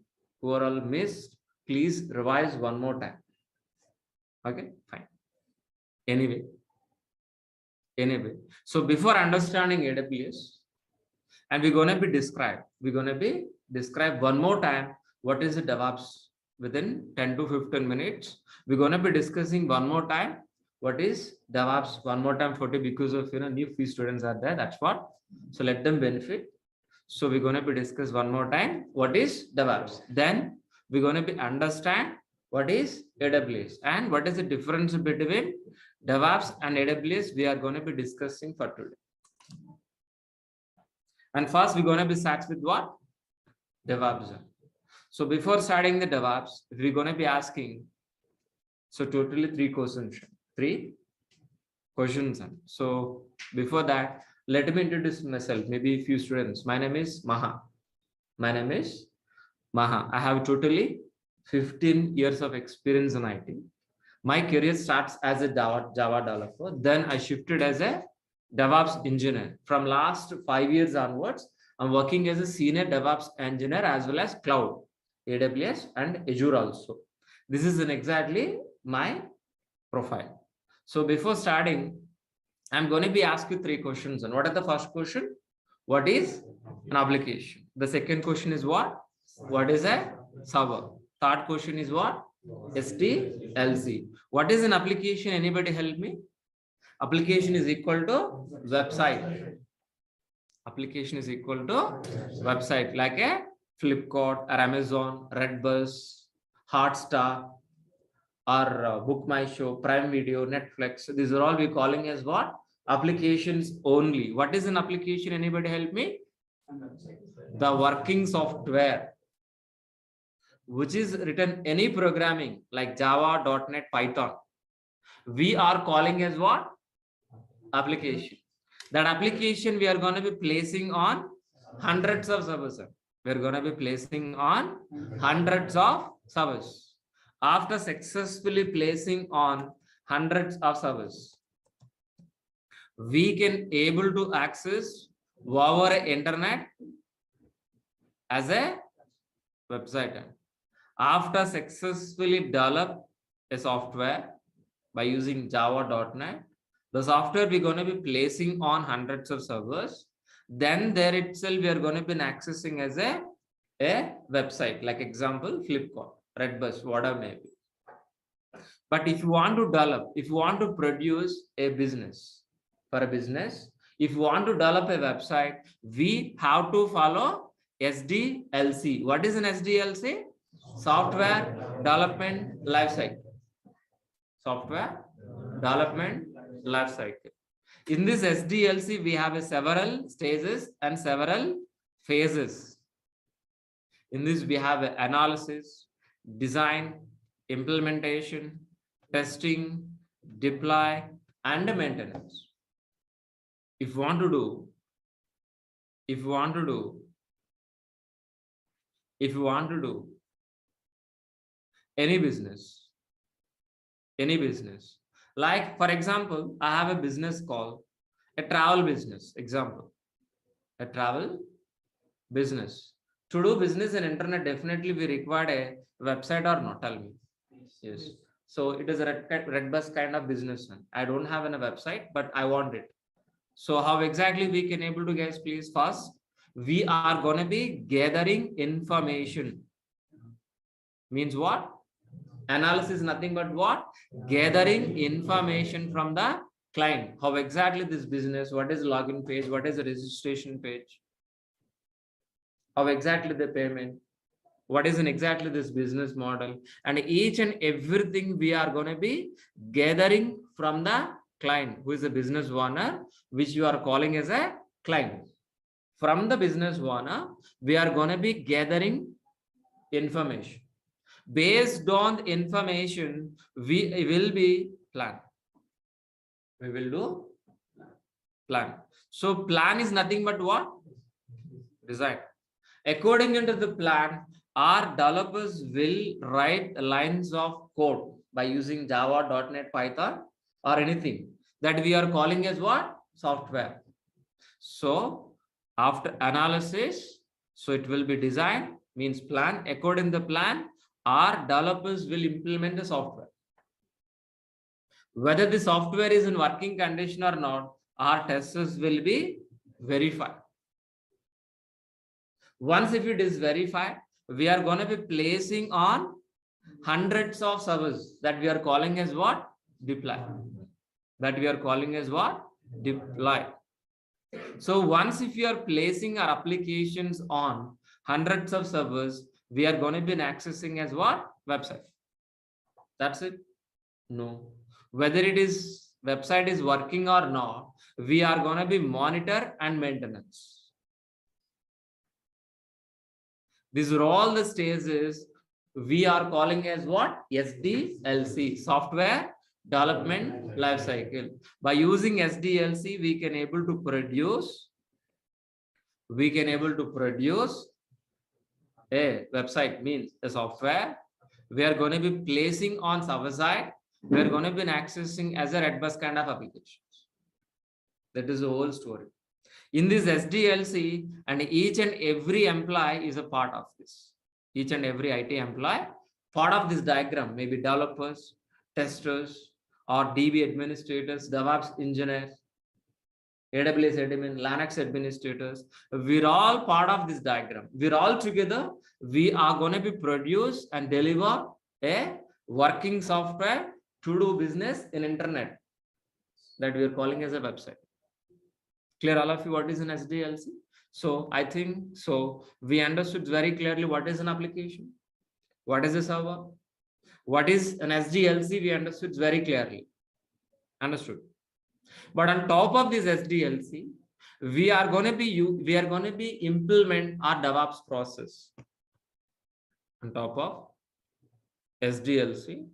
overall missed, please revise one more time. Okay, fine. Anyway, so before understanding AWS, and we're gonna be describe one more time what is the DevOps within 10 to 15 minutes. We're gonna be discussing one more time what is DevOps one more time for you, because of new few students are there. That's what. So let them benefit. So we're going to be discuss one more time what is DevOps. Then we're going to be understand what is AWS and what is the difference between DevOps and AWS. We are going to be discussing for today. And first we're going to be start with what? DevOps. So before starting the DevOps, we're going to be asking, so totally 3 questions. 3 questions. So before that, let me introduce myself, maybe a few students. My name is Maha. I have totally 15 years of experience in IT. My career starts as a Java developer. Then I shifted as a DevOps engineer. From last 5 years onwards, I'm working as a senior DevOps engineer as well as cloud, AWS and Azure also. This is exactly my profile. So before starting, I'm going to be asking you 3 questions. And what are the first question? What is an application? The second question is what? What is a server? Third question is what? SDLC. What is an application? Anybody help me? Application is equal to website. Application is equal to website, like a Flipkart or Amazon, Redbus, Hotstar, or Book My Show, Prime Video, Netflix. These are all we calling as what? Applications only. What is an application? Anybody help me? The working software which is written any programming like Java, .NET, Python. We are calling as what? Application. That application we are going to be placing on hundreds of servers. We are going to be placing on hundreds of servers. After successfully placing on hundreds of servers, we can able to access over internet as a website. After successfully develop a software by using Java.NET, the software we're going to be placing on hundreds of servers. Then there itself we are going to be accessing as a website, like example Flipkart, Redbus, whatever may be. But if you want to develop, if you want to produce a business, for a business, if you want to develop a website, we have to follow SDLC. What is an SDLC? Software Development Lifecycle. Software Development Lifecycle. In this SDLC, we have several stages and several phases. In this, we have analysis, design, implementation, testing, deploy, and maintenance. If you want to do Any business, any business. Like, for example, I have a business called a travel business, example, a travel business. To do business in internet, definitely we require a website or not, tell me. Yes. So it is a red bus kind of business. I don't have a website, but I want it. So how exactly we can able to guess, please? First, we are going to be gathering information. Means what? Analysis is nothing but what? Gathering information from the client. How exactly this business, what is login page, what is the registration page, how exactly the payment, what is in exactly this business model, and each and everything we are going to be gathering from the client, who is the business owner, which you are calling as a client. From the business owner, we are going to be gathering information. Based on the information, we will be plan. We will do plan. So plan is nothing but what? Design. According to the plan, our developers will write lines of code by using Java, .NET, Python, or anything that we are calling as what? Software. So after analysis, so it will be design, means plan. According to the plan, our developers will implement the software. Whether the software is in working condition or not, our testers will be verified. Once if it is verified, we are going to be placing on hundreds of servers that we are calling as what? Deploy. That we are calling as what? Deploy. So once if you are placing our applications on hundreds of servers, we are going to be accessing as what? Website. That's it? No. Whether it is website is working or not, we are going to be monitor and maintenance. These are all the stages we are calling as what? SDLC, software development lifecycle. By using SDLC, we can able to produce a website, means a software. We are going to be placing on server side. We are going to be accessing as a red bus kind of applications. That is the whole story. In this SDLC, and each and every employee is a part of this. Each and every IT employee, part of this diagram, maybe developers, testers, or DB administrators, DevOps engineers, AWS admin, Linux administrators. We're all part of this diagram. We're all together. We are going to be produce and deliver a working software to do business in internet that we are calling as a website. Clear all of you what is an SDLC? So I think so we understood very clearly what is an application, what is a server, what is an SDLC. We understood very clearly. Understood. But on top of this SDLC, we are going to be implement our DevOps process. On top of SDLC,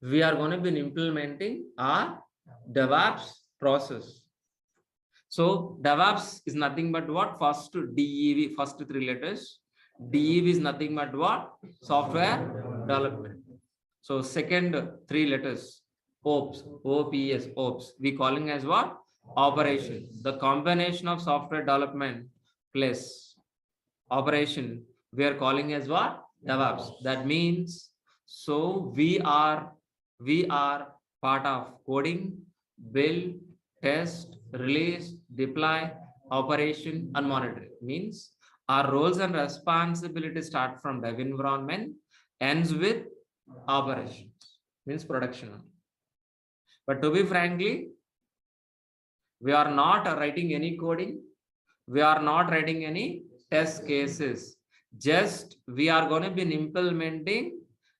we are going to be implementing our DevOps process. So DevOps is nothing but what? First DEV, first three letters. DEV is nothing but what? Software development. So second three letters, OPS, OPS, OPS. We calling as what? Operation. The combination of software development plus operation, we are calling as what? DevOps. That means, so we are part of coding, build, test, release, deploy, operation, and monitoring. Means our roles and responsibilities start from dev environment, ends with operations, means production. But to be frankly, we are not writing any coding. We are not writing any test cases. Just we are going to be implementing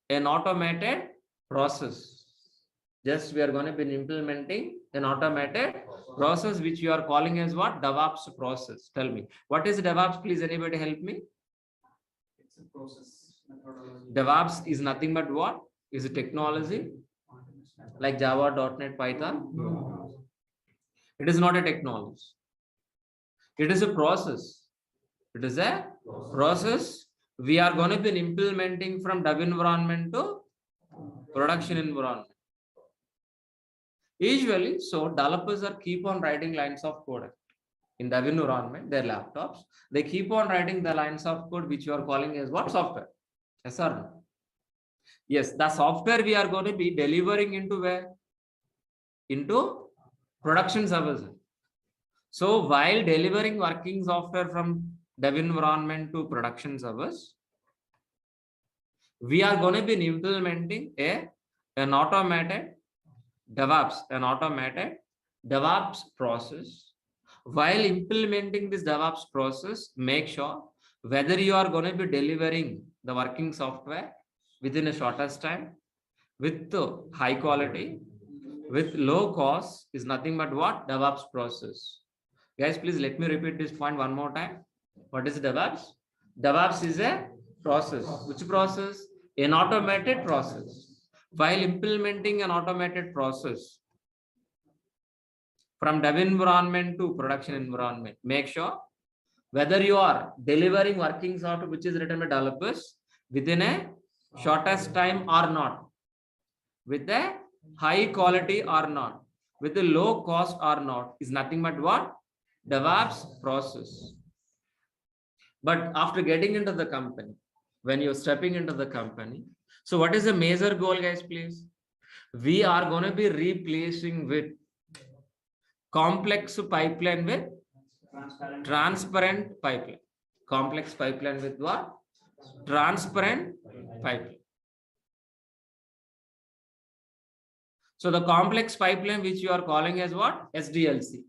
an automated process. Just we are going to be implementing an automated process, which you are calling as what? DevOps process. Tell me, what is DevOps? Please, anybody help me? It's a process methodology. DevOps is nothing but what? Is a technology like Java, .NET, Python? No. It is not a technology. It is a process. It is a process. We are going to be implementing from dev environment to production environment. Usually, so developers are keep on writing lines of code in dev environment, their laptops. They keep on writing the lines of code which you are calling as what software. Yes or no? Yes, the software we are going to be delivering into where? Into production services. So while delivering working software from dev environment to production servers, we are going to be implementing an automated DevOps process. While implementing this DevOps process, make sure whether you are going to be delivering the working software within a shortest time, with high quality, with low cost, is nothing but what? DevOps process. Guys, please let me repeat this point one more time. What is DevOps? DevOps is a process. Which process? An automated process. While implementing an automated process from dev environment to production environment, make sure whether you are delivering working software which is written by developers within a shortest time or not, with a high quality or not, with a low cost or not, is nothing but what? DevOps process. But after getting into the company, when you're stepping into the company, so what is the major goal, guys, please? We are going to be replacing with complex pipeline with transparent pipeline. Complex pipeline with what? Transparent pipeline. So the complex pipeline which you are calling as what? SDLC.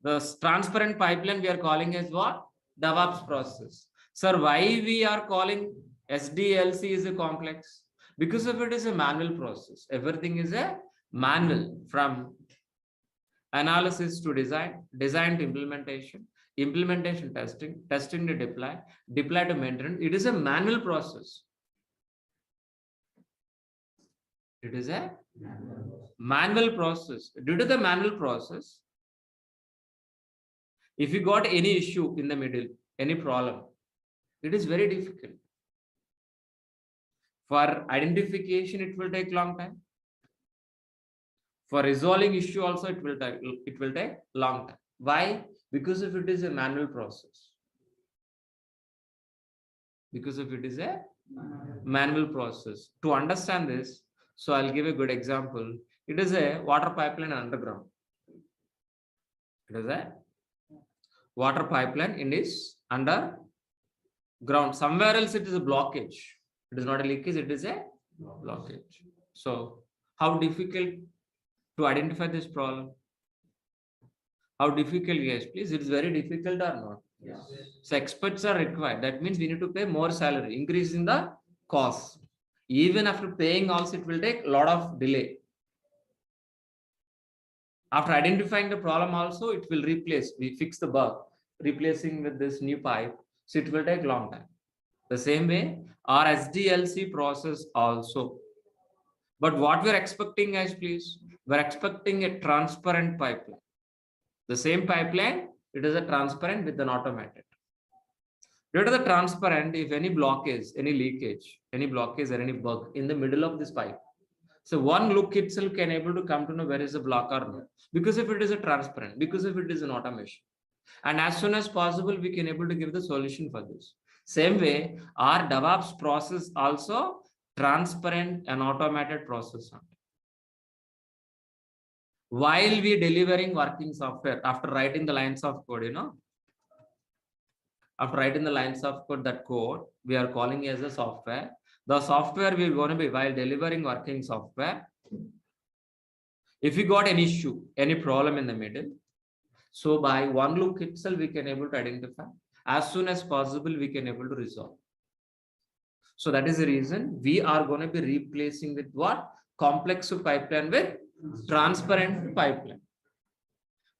The transparent pipeline we are calling as what? DevOps process. Sir, why we are calling SDLC is a complex? Because of it is a manual process. Everything is a manual, from analysis to design, design to implementation, implementation testing, testing to deploy, deploy to maintenance. It is a manual process. It is a manual process. Due to the manual process, if you got any issue in the middle, any problem, it is very difficult. For identification, it will take long time. For resolving issue also, it will take long time. Why? Because if it is a manual process. Because if it is a manual process. To understand this, so I'll give a good example. It is a water pipeline underground. It is a water pipeline in this underground. Somewhere else it is a blockage. It is not a leakage, it is a blockage. So how difficult to identify this problem? How difficult, guys, please? It is very difficult or not? Yes. So experts are required. That means we need to pay more salary, increase in the cost. Even after paying also, it will take a lot of delay. After identifying the problem also, it will replace, we fix the bug, replacing with this new pipe. So it will take long time. The same way, our SDLC process also. But what we're expecting, guys, please, we're expecting a transparent pipeline. The same pipeline, it is a transparent with an automated. Due to the transparent, if any blockage, any leakage, any blockage or any bug in the middle of this pipe, so one look itself can able to come to know where is the block or not. Because if it is a transparent, because if it is an automation. And as soon as possible, we can able to give the solution for this. Same way, our DevOps process also transparent and automated process. While we delivering working software, after writing the lines of code, after writing the lines of code, that code we are calling as a software. The software we're going to be, while delivering working software, if you got an issue, any problem in the middle, so by one look itself, we can able to identify. As soon as possible, we can able to resolve. So that is the reason we are going to be replacing with what? Complex pipeline with transparent pipeline.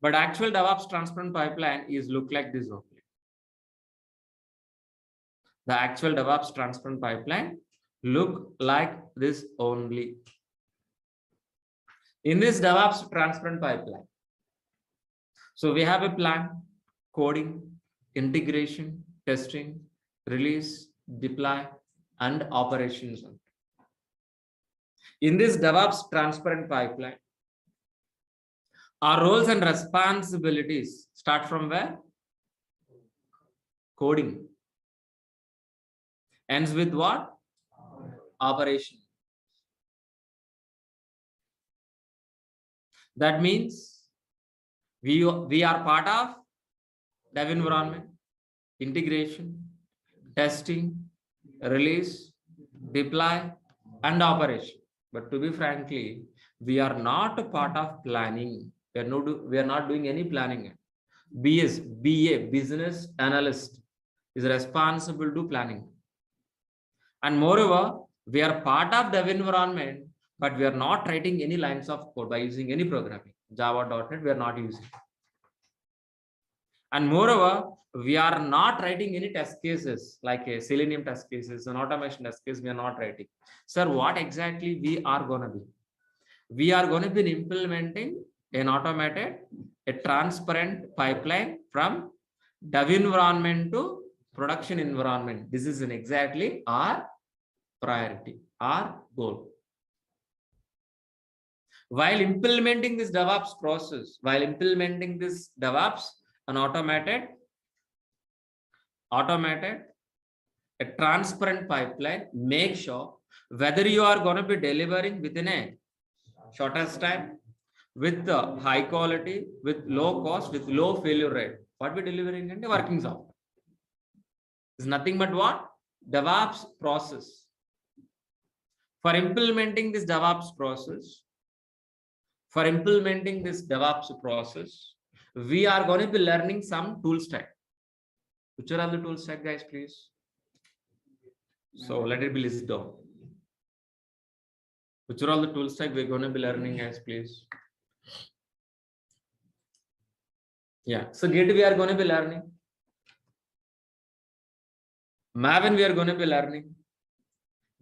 But actual DevOps transparent pipeline is look like this only. The actual DevOps transparent pipeline look like this only. In this DevOps transparent pipeline, so we have a plan, coding, integration, testing, release, deploy, and operations. In this DevOps transparent pipeline, our roles and responsibilities start from where? Coding. Ends with what? Operation. That means we are part of dev environment, integration, testing, release, deploy, and operation. But to be frankly, we are not a part of planning. We are not doing any planning. BA, business analyst, is responsible to planning. And moreover, we are part of dev environment, but we are not writing any lines of code by using any programming. Java.NET, we are not using. And moreover, we are not writing any test cases like a Selenium test cases, an automation test case, we are not writing. Sir, what exactly we are going to be? We are going to be implementing an automated, a transparent pipeline from dev environment to production environment. This is exactly our priority, our goal. While implementing this DevOps process, an automated, a transparent pipeline, make sure whether you are going to be delivering within a shortest time, with high quality, with low cost, with low failure rate. What we're delivering in the working software is nothing but what? DevOps process. For implementing this DevOps process, we are going to be learning some tool stack. Which are all the tool stack, guys, please? So let it be listed down. Which are all the tool stack we're going to be learning, guys, please? Yeah, so Git we are going to be learning. Maven we are going to be learning.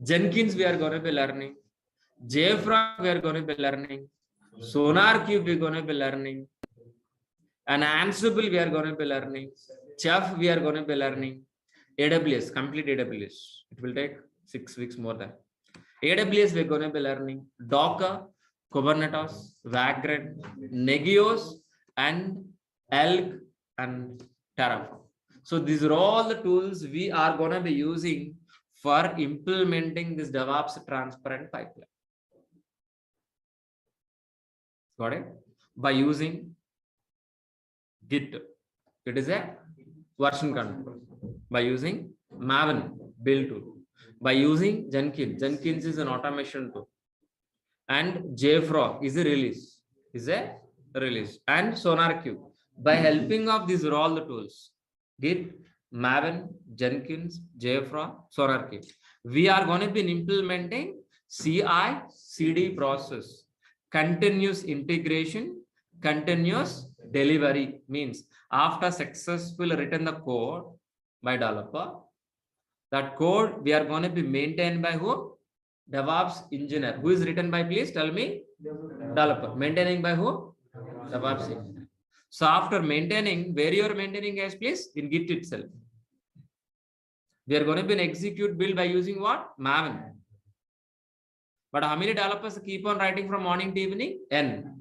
Jenkins we are going to be learning. JFrog we are going to be learning. SonarQube we are going to be learning. And Ansible we are going to be learning. Chef we are going to be learning. AWS, complete AWS. It will take 6 weeks more than. AWS we are going to be learning. Docker, Kubernetes, Vagrant, Negios, and Elk and Terraform. So these are all the tools we are going to be using for implementing this DevOps transparent pipeline. Got it? By using Git. It is a version control. By using Maven build tool. By using Jenkins. Jenkins is an automation tool. And JFrog is a release. And SonarQube. By helping of these are all the tools. Git, Maven, Jenkins, JFrog, SonarQube. We are going to be implementing CI/CD process. Continuous integration, continuous delivery means after successfully written the code by developer, that code we are going to be maintained by who? DevOps engineer. Who is written by? Please tell me. Developer. Maintaining by who? DevOps engineer. So after maintaining, where you are maintaining, guys, please? In Git itself. We are going to be an execute build by using what? Maven. But how many developers keep on writing from morning to evening? N.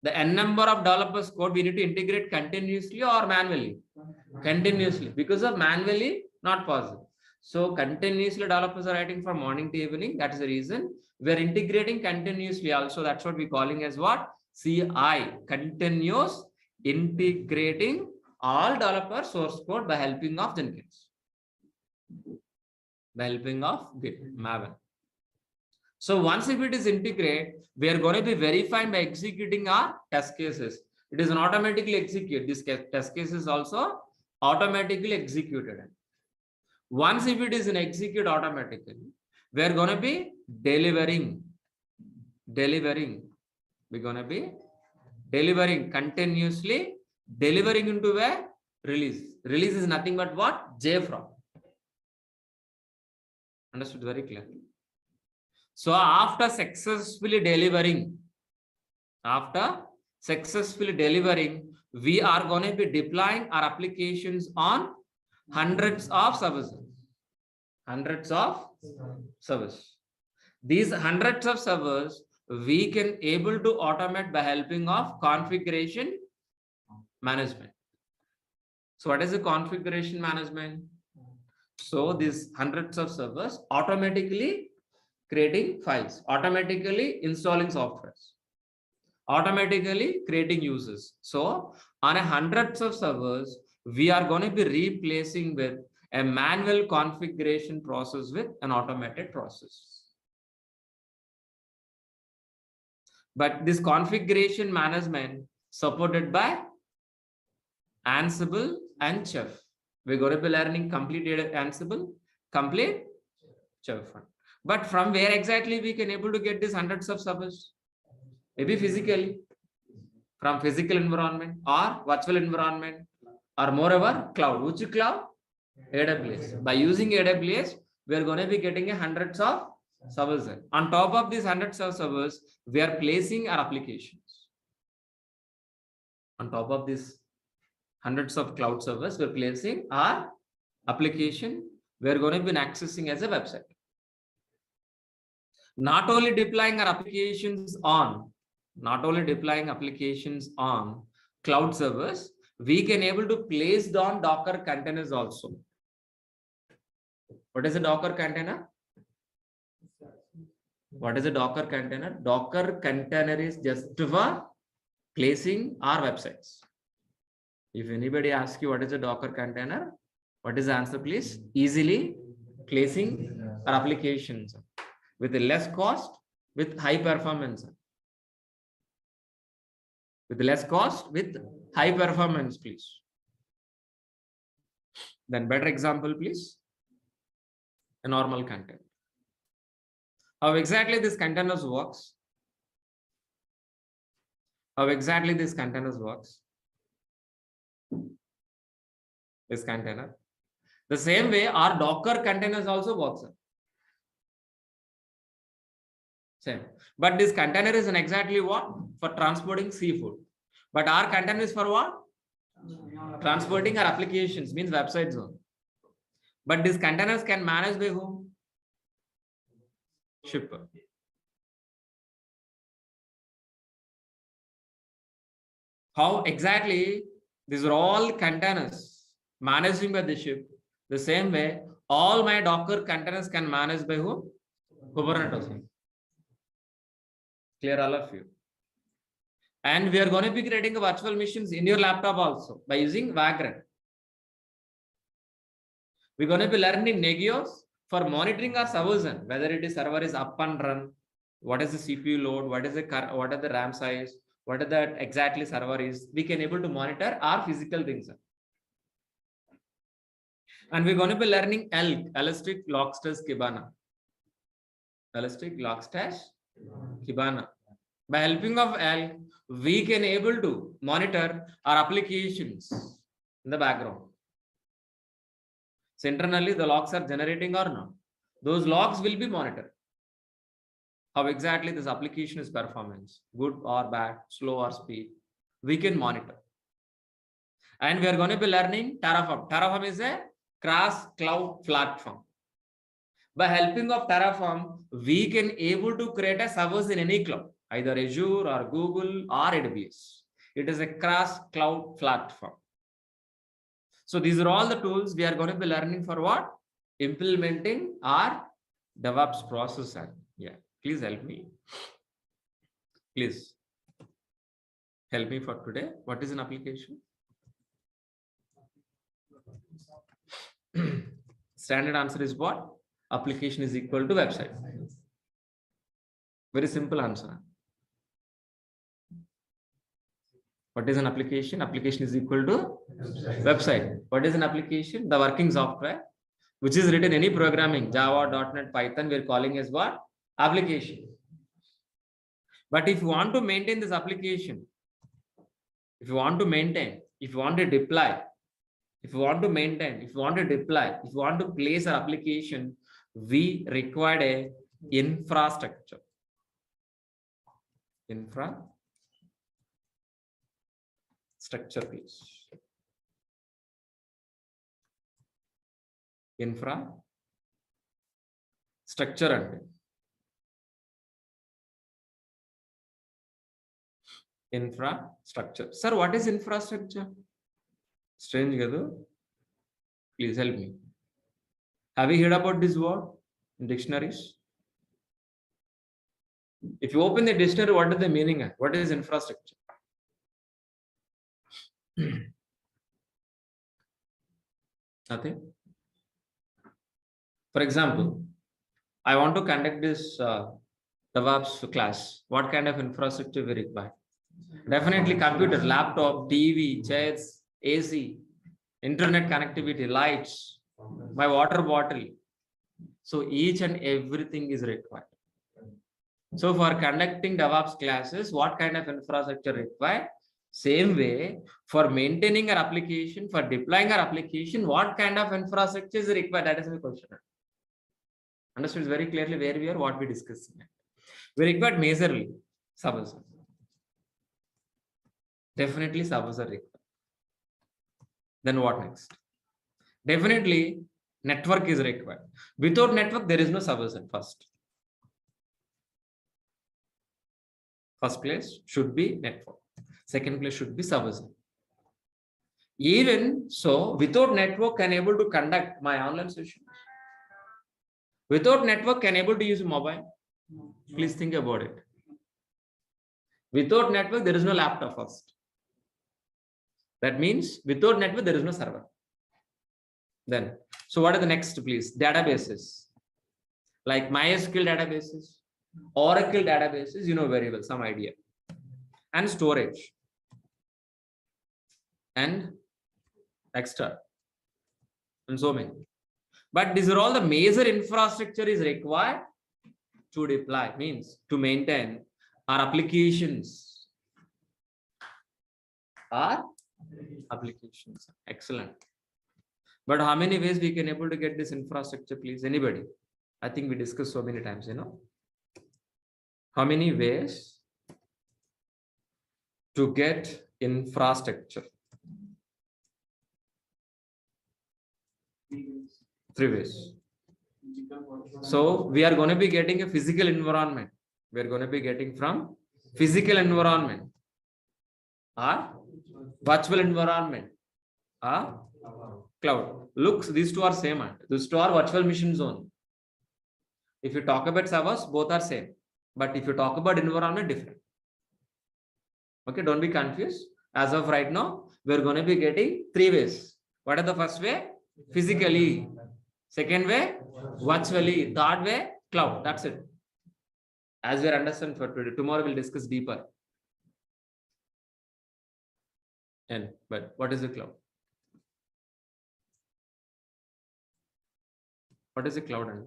The N number of developers code we need to integrate continuously or manually? Continuously. Because of manually, not possible. So continuously developers are writing from morning to evening. That is the reason we are integrating continuously also. That's what we're calling as what? CI, continuous integrating all developer source code by helping of Jenkins. By helping of Git, Maven. So once if it is integrated, we are going to be verifying by executing our test cases. It is an automatically execute. This test case is also automatically executed. Once if it is an execute automatically, we are going to be delivering. We're going to be delivering continuously, delivering into a release. Release is nothing but what? JFrog. Understood very clearly. So after successfully delivering, we are going to be deploying our applications on hundreds of services. These hundreds of servers we can able to automate by helping of configuration management. So what is the configuration management? So these hundreds of servers automatically creating files, automatically installing softwares, automatically creating users. So on a hundreds of servers, we are going to be replacing with a manual configuration process with an automated process. But this configuration management supported by Ansible and Chef. We're going to be learning complete data Ansible, complete Chef. But from where exactly we can able to get these hundreds of servers? Maybe physically, from physical environment or virtual environment, or moreover cloud. Which cloud? AWS. By using AWS, we are going to be getting a hundreds of servers. On top of these hundreds of servers, we are placing our applications. On top of these hundreds of cloud servers, we're placing our application. We're going to be accessing as a website. Not only deploying our applications on, cloud servers, we can able to place down Docker containers also. What is a Docker container? What is a Docker container? Docker container is just for placing our websites. If anybody asks you what is a Docker container, what is the answer, please? Easily placing our applications with a less cost, with high performance. With less cost, with high performance, please. Then better example, please. A normal container. How exactly this containers works? How exactly this containers works? This container. The same way our Docker containers also works. Same. But this container is an exactly what? For transporting seafood. But our container is for what? Transporting our applications, means website zone. But these containers can manage by whom? Shipper. How exactly these are all containers managing by the ship. The same way, all my Docker containers can manage by whom? Kubernetes. Clear, all of you. And we are going to be creating a virtual machines in your laptop also by using Vagrant. We're going to be learning Nagios for monitoring our servers, whether it is server is up and run, what is the CPU load, what are the RAM size, what are the exactly server is. We can able to monitor our physical things. And we're going to be learning ELK, Elastic Logstash Kibana. Elastic Logstash Kibana. By helping of ELK, we can able to monitor our applications in the background. So internally, the logs are generating or not. Those logs will be monitored. How exactly this application is performance, good or bad, slow or speed, we can monitor. And we are going to be learning Terraform. Terraform is a cross cloud platform. By helping of Terraform, we can able to create a servers in any cloud, either Azure or Google or AWS. It is a cross cloud platform. So these are all the tools we are going to be learning for what? Implementing our DevOps process. Yeah, please help me. Please help me for today. What is an application? Standard answer is what? Application is equal to website. Very simple answer. What is an application? Application is equal to website. What is an application? The working software, which is written any programming, Java, .NET, Python, we're calling as what? Application. But if you want to maintain this application, if you want to maintain, if you want to deploy, if you want to maintain, if you want to deploy, if you want to place an application, we require a infrastructure. Infrastructure, please. Infrastructure. Infrastructure. Sir, what is infrastructure? Strange, Gadu. Please help me. Have you heard about this word in dictionaries? If you open the dictionary, what is the meaning? What is infrastructure? Nothing. For example, I want to conduct this DEVOPS class. What kind of infrastructure we require? Definitely computer, laptop, TV, chairs, AC, internet connectivity, lights, my water bottle. So each and everything is required. So for conducting DevOps classes, what kind of infrastructure required? Same way, for maintaining our application, for deploying our application, what kind of infrastructure is required? That is the question. Understood very clearly where we are, what we discussed. We required majorly servers. Definitely servers are required. Then what next? Definitely network is required. Without network, there is no servers at first. First place should be network. Second place should be servers. Even so, without network, can able to conduct my online sessions. Without network, can able to use mobile. Please think about it. Without network, there is no laptop first. That means without network, there is no server. Then, so what are the next, please? Databases. Like MySQL databases, Oracle databases, you know very well, some idea. And storage. And extra. And so many. But these are all the major infrastructure is required to deploy, means to maintain our applications. Our applications. Excellent. But how many ways we can able to get this infrastructure, please? Anybody? I think we discussed so many times, you know. How many ways to get infrastructure? 3 ways. So we are going to be getting a physical environment. We are going to be getting from physical environment or virtual environment or cloud. Looks, these two are same. These two are virtual machine zone. If you talk about servers, both are same. But if you talk about environment, different. Okay, don't be confused. As of right now, we're going to be getting 3 ways. What are the first way? Physically. Second way, virtually. Third way, cloud. That's it. As we understand for today. Tomorrow we'll discuss deeper. But what is the cloud? What is the cloud?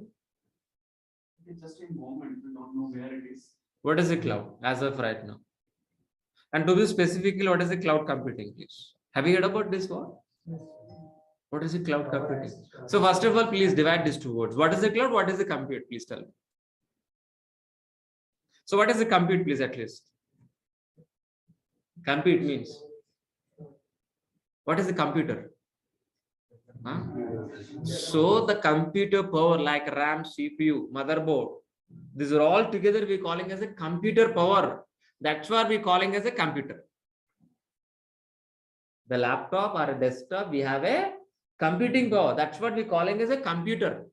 It's just a moment, we don't know where it is. What is the cloud as of right now? And to be specifically, what is the cloud computing, please? Have you heard about this word? What is the cloud computing? So first of all, please divide these 2 words. What is the cloud? What is the compute? Please tell me. So what is the compute, please, at least? Compute means, what is the computer? Huh? So the computer power like RAM, CPU, motherboard, these are all together we calling as a computer power. That's what we calling as a computer. The laptop or a desktop, we have a computing power. That's what we calling as a computer.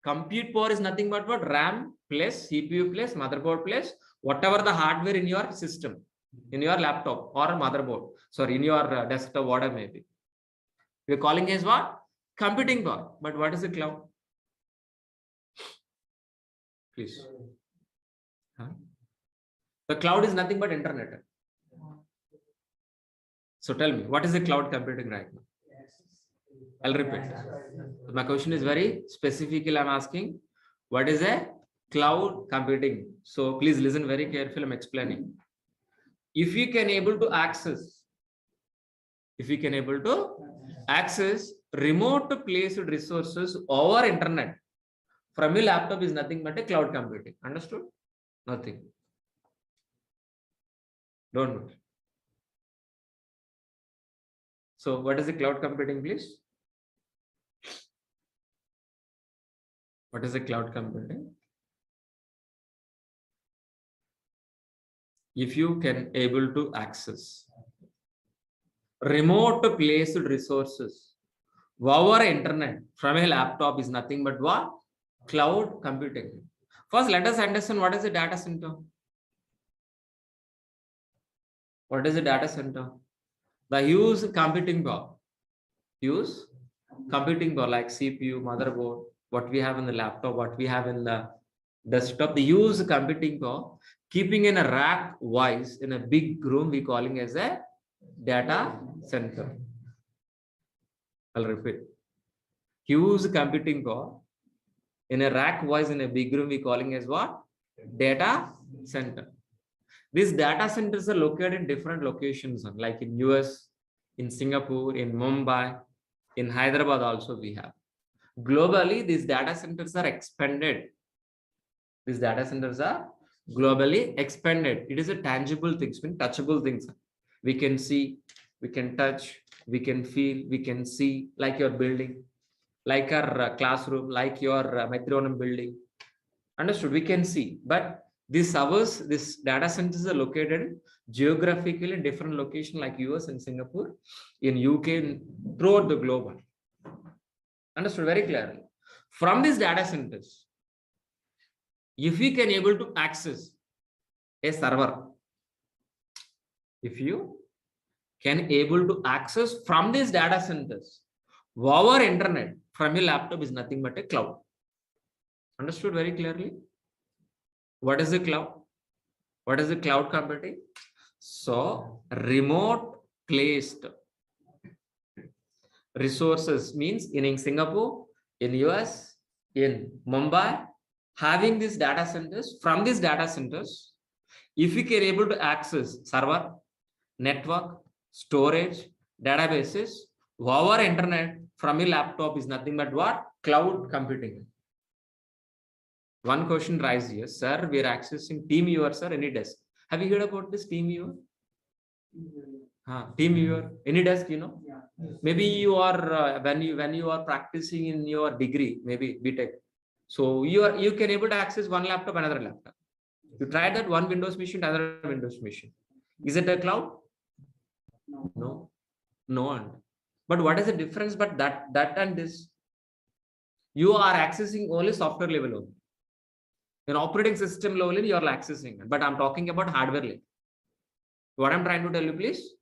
Compute power is nothing but what? RAM plus CPU plus motherboard plus whatever the hardware in your system, in your laptop or motherboard. Sorry, in your desktop, whatever may be. We're calling as what? Computing power. But what is the cloud? Please. Huh? The cloud is nothing but internet. So tell me, what is the cloud computing right now? I'll repeat. My question is very specifically. I'm asking, what is a cloud computing? So please listen very carefully. I'm explaining. If we can able to access, remote placed resources over internet from your laptop is nothing but a cloud computing. Understood? Nothing. Don't know. So what is the cloud computing, please? What is the cloud computing? if you can able to access remote placed resources over internet from a laptop is nothing but what? Cloud computing. First, let us understand what is a data center. What is a data center? The huge computing power. Huge computing power like CPU, motherboard, what we have in the laptop, what we have in the desktop, the huge computing power, keeping in a rack wise in a big room, we calling as a data center. I'll repeat. Huge computing power in a rack wise in a big room, we calling as what? Data center. These data centers are located in different locations, like in US, in Singapore, in Mumbai, in Hyderabad also we have. Globally, these data centers are expanded. These data centers are globally expanded. It is a tangible things, touchable things. We can see, we can touch, we can feel, we can see, like your building, like our classroom, like your Maitronam building. Understood? We can see, but these data centers are located geographically in different locations like US and Singapore, in UK, and throughout the globe. Understood very clearly. From these data centers, if we can able to access a server, if you can able to access from these data centers, our internet from your laptop is nothing but a cloud. Understood very clearly? What is the cloud? What is the cloud computing? So remote placed resources means in Singapore, in US, in Mumbai, having these data centers. From these data centers, if we can able to access server, network, storage, databases, our internet from your laptop is nothing but what? Cloud computing. One question rises here, sir, we are accessing TeamViewer, sir, any desk. Have you heard about this TeamViewer? TeamViewer, any desk, you know? Yeah. Maybe you are when you are practicing in your degree, maybe BTech. So you can able to access one laptop, another laptop. You try that one Windows machine, another Windows machine. Is it a cloud? No, no one. But what is the difference? But that and this, you are accessing only software level only. In operating system level, you are accessing, but I'm talking about hardware level. What I'm trying to tell you, please,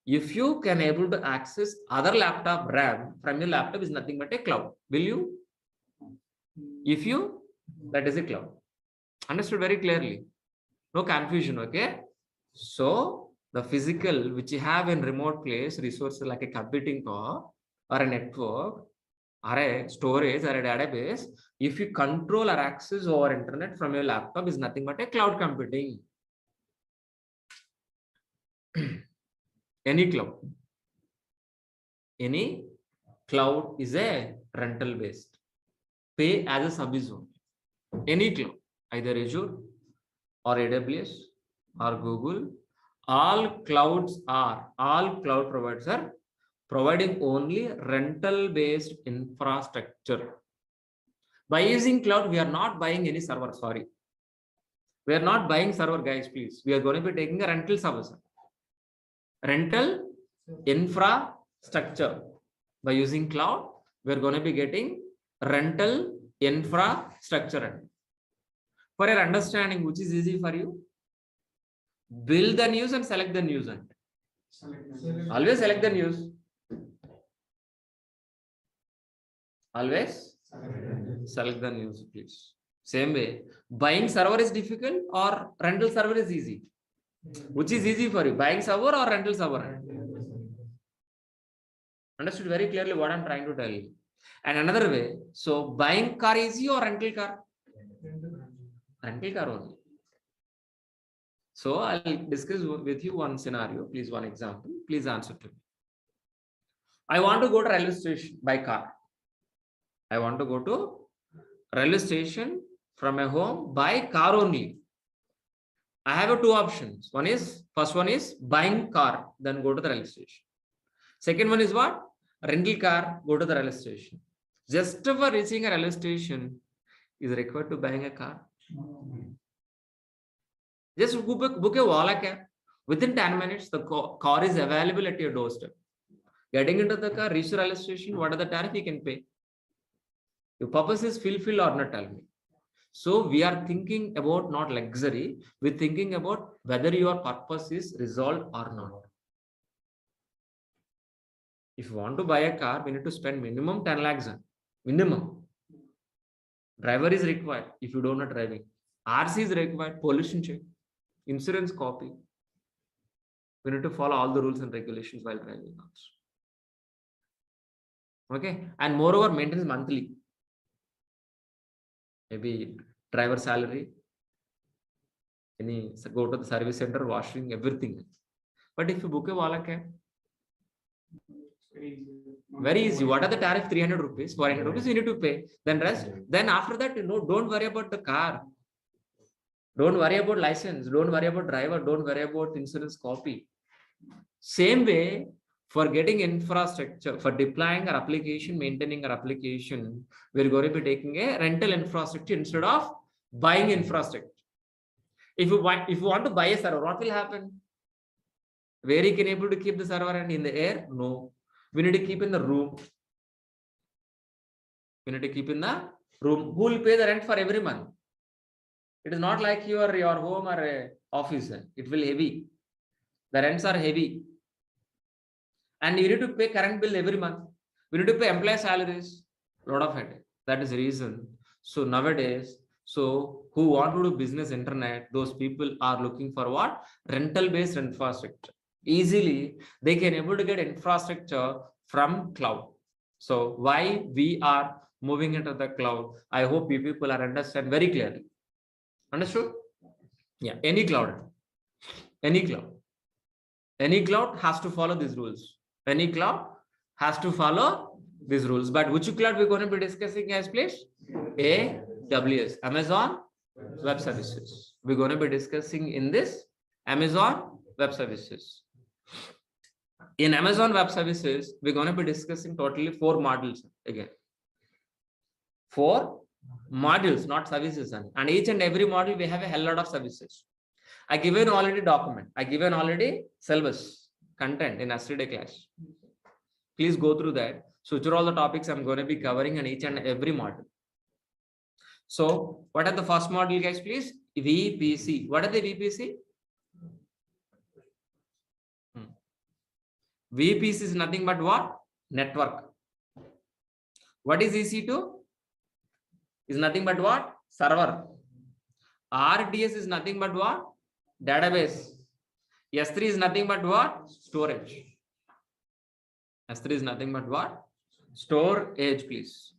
if you can able to access other laptop RAM from your laptop is nothing but a cloud. Will you? If you, that is a cloud. Understood very clearly. No confusion, okay? So the physical which you have in remote place resources like a computing power or a network or a storage or a database, if you control or access over internet from your laptop is nothing but a cloud computing. Any cloud is a rental based, pay as a service only. Any cloud, either Azure or AWS or Google, all cloud providers are providing only rental based infrastructure. By using cloud, we are not buying any server. Sorry, we are not buying server, guys. Please, we are going to be taking a rental service. Rental infrastructure. By using cloud, we are going to be getting rental infrastructure. For your understanding, which is easy for you, build the news and select the news. Always select the news. Always select the news, please. Same way, buying server is difficult or rental server is easy. Which is easy for you, buying server or rental server? Understood very clearly what I'm trying to tell you. And another way, so buying car easy or rental car? Rental car only. So I'll discuss with you one scenario, please, one example. Please answer to me. I want to go to railway station by car. I want to go to railway station from my home by car only. I have two options. First one is buying car, then go to the railway station. Second one is what? Rental car, go to the railway station. Just for reaching a railway station, is required to buying a car? Just book a Ola cab. Within 10 minutes, the car is available at your doorstep. Getting into the car, reach the railway station, what are the tariff you can pay? Your purpose is fulfill or not, tell me. So we are thinking about not luxury, we're thinking about whether your purpose is resolved or not. If you want to buy a car, we need to spend minimum 10 lakhs. Minimum. Driver is required if you don't know driving. RC is required, pollution check, insurance copy. We need to follow all the rules and regulations while driving also. Okay, and moreover, maintenance monthly. Maybe driver salary, go to the service center, washing, everything. But if you book a Ola cab, very easy. What are the tariff? 300 rupees, 400 rupees, you need to pay. Then rest. Then after that, don't worry about the car. Don't worry about license. Don't worry about driver. Don't worry about insurance copy. Same way, for getting infrastructure, for deploying our application, maintaining our application, we're going to be taking a rental infrastructure instead of buying infrastructure. If you want to buy a server, what will happen? Where you can able to keep the server and in the air? No. We need to keep in the room. We need to keep in the room. Who will pay the rent for every month? It is not like your home or office. It will heavy. The rents are heavy. And you need to pay current bill every month. We need to pay employee salaries. Lot of headache. That is the reason. So nowadays, who want to do business internet, those people are looking for what? Rental based infrastructure. Easily, they can able to get infrastructure from cloud. So why we are moving into the cloud? I hope you people are understand very clearly. Understood? Yeah, any cloud has to follow these rules. Any cloud has to follow these rules. But which cloud we're going to be discussing, guys, please? AWS, Amazon Web Services. We're going to be discussing in this Amazon Web Services. In Amazon Web Services, we're going to be discussing totally 4 modules again. 4 modules, not services. And each and every module, we have a hell lot of services. I given already document. I given already syllabus content in yesterday class. Please go through that. So which are all the topics I'm going to be covering in each and every module. So what are the first module, guys, please? VPC. What are the VPC? VPC is nothing but what? Network. What is EC2? Is nothing but what? Server. RDS is nothing but what? Database. S3 is nothing but what? Storage. S3 is nothing but what? Storage, please.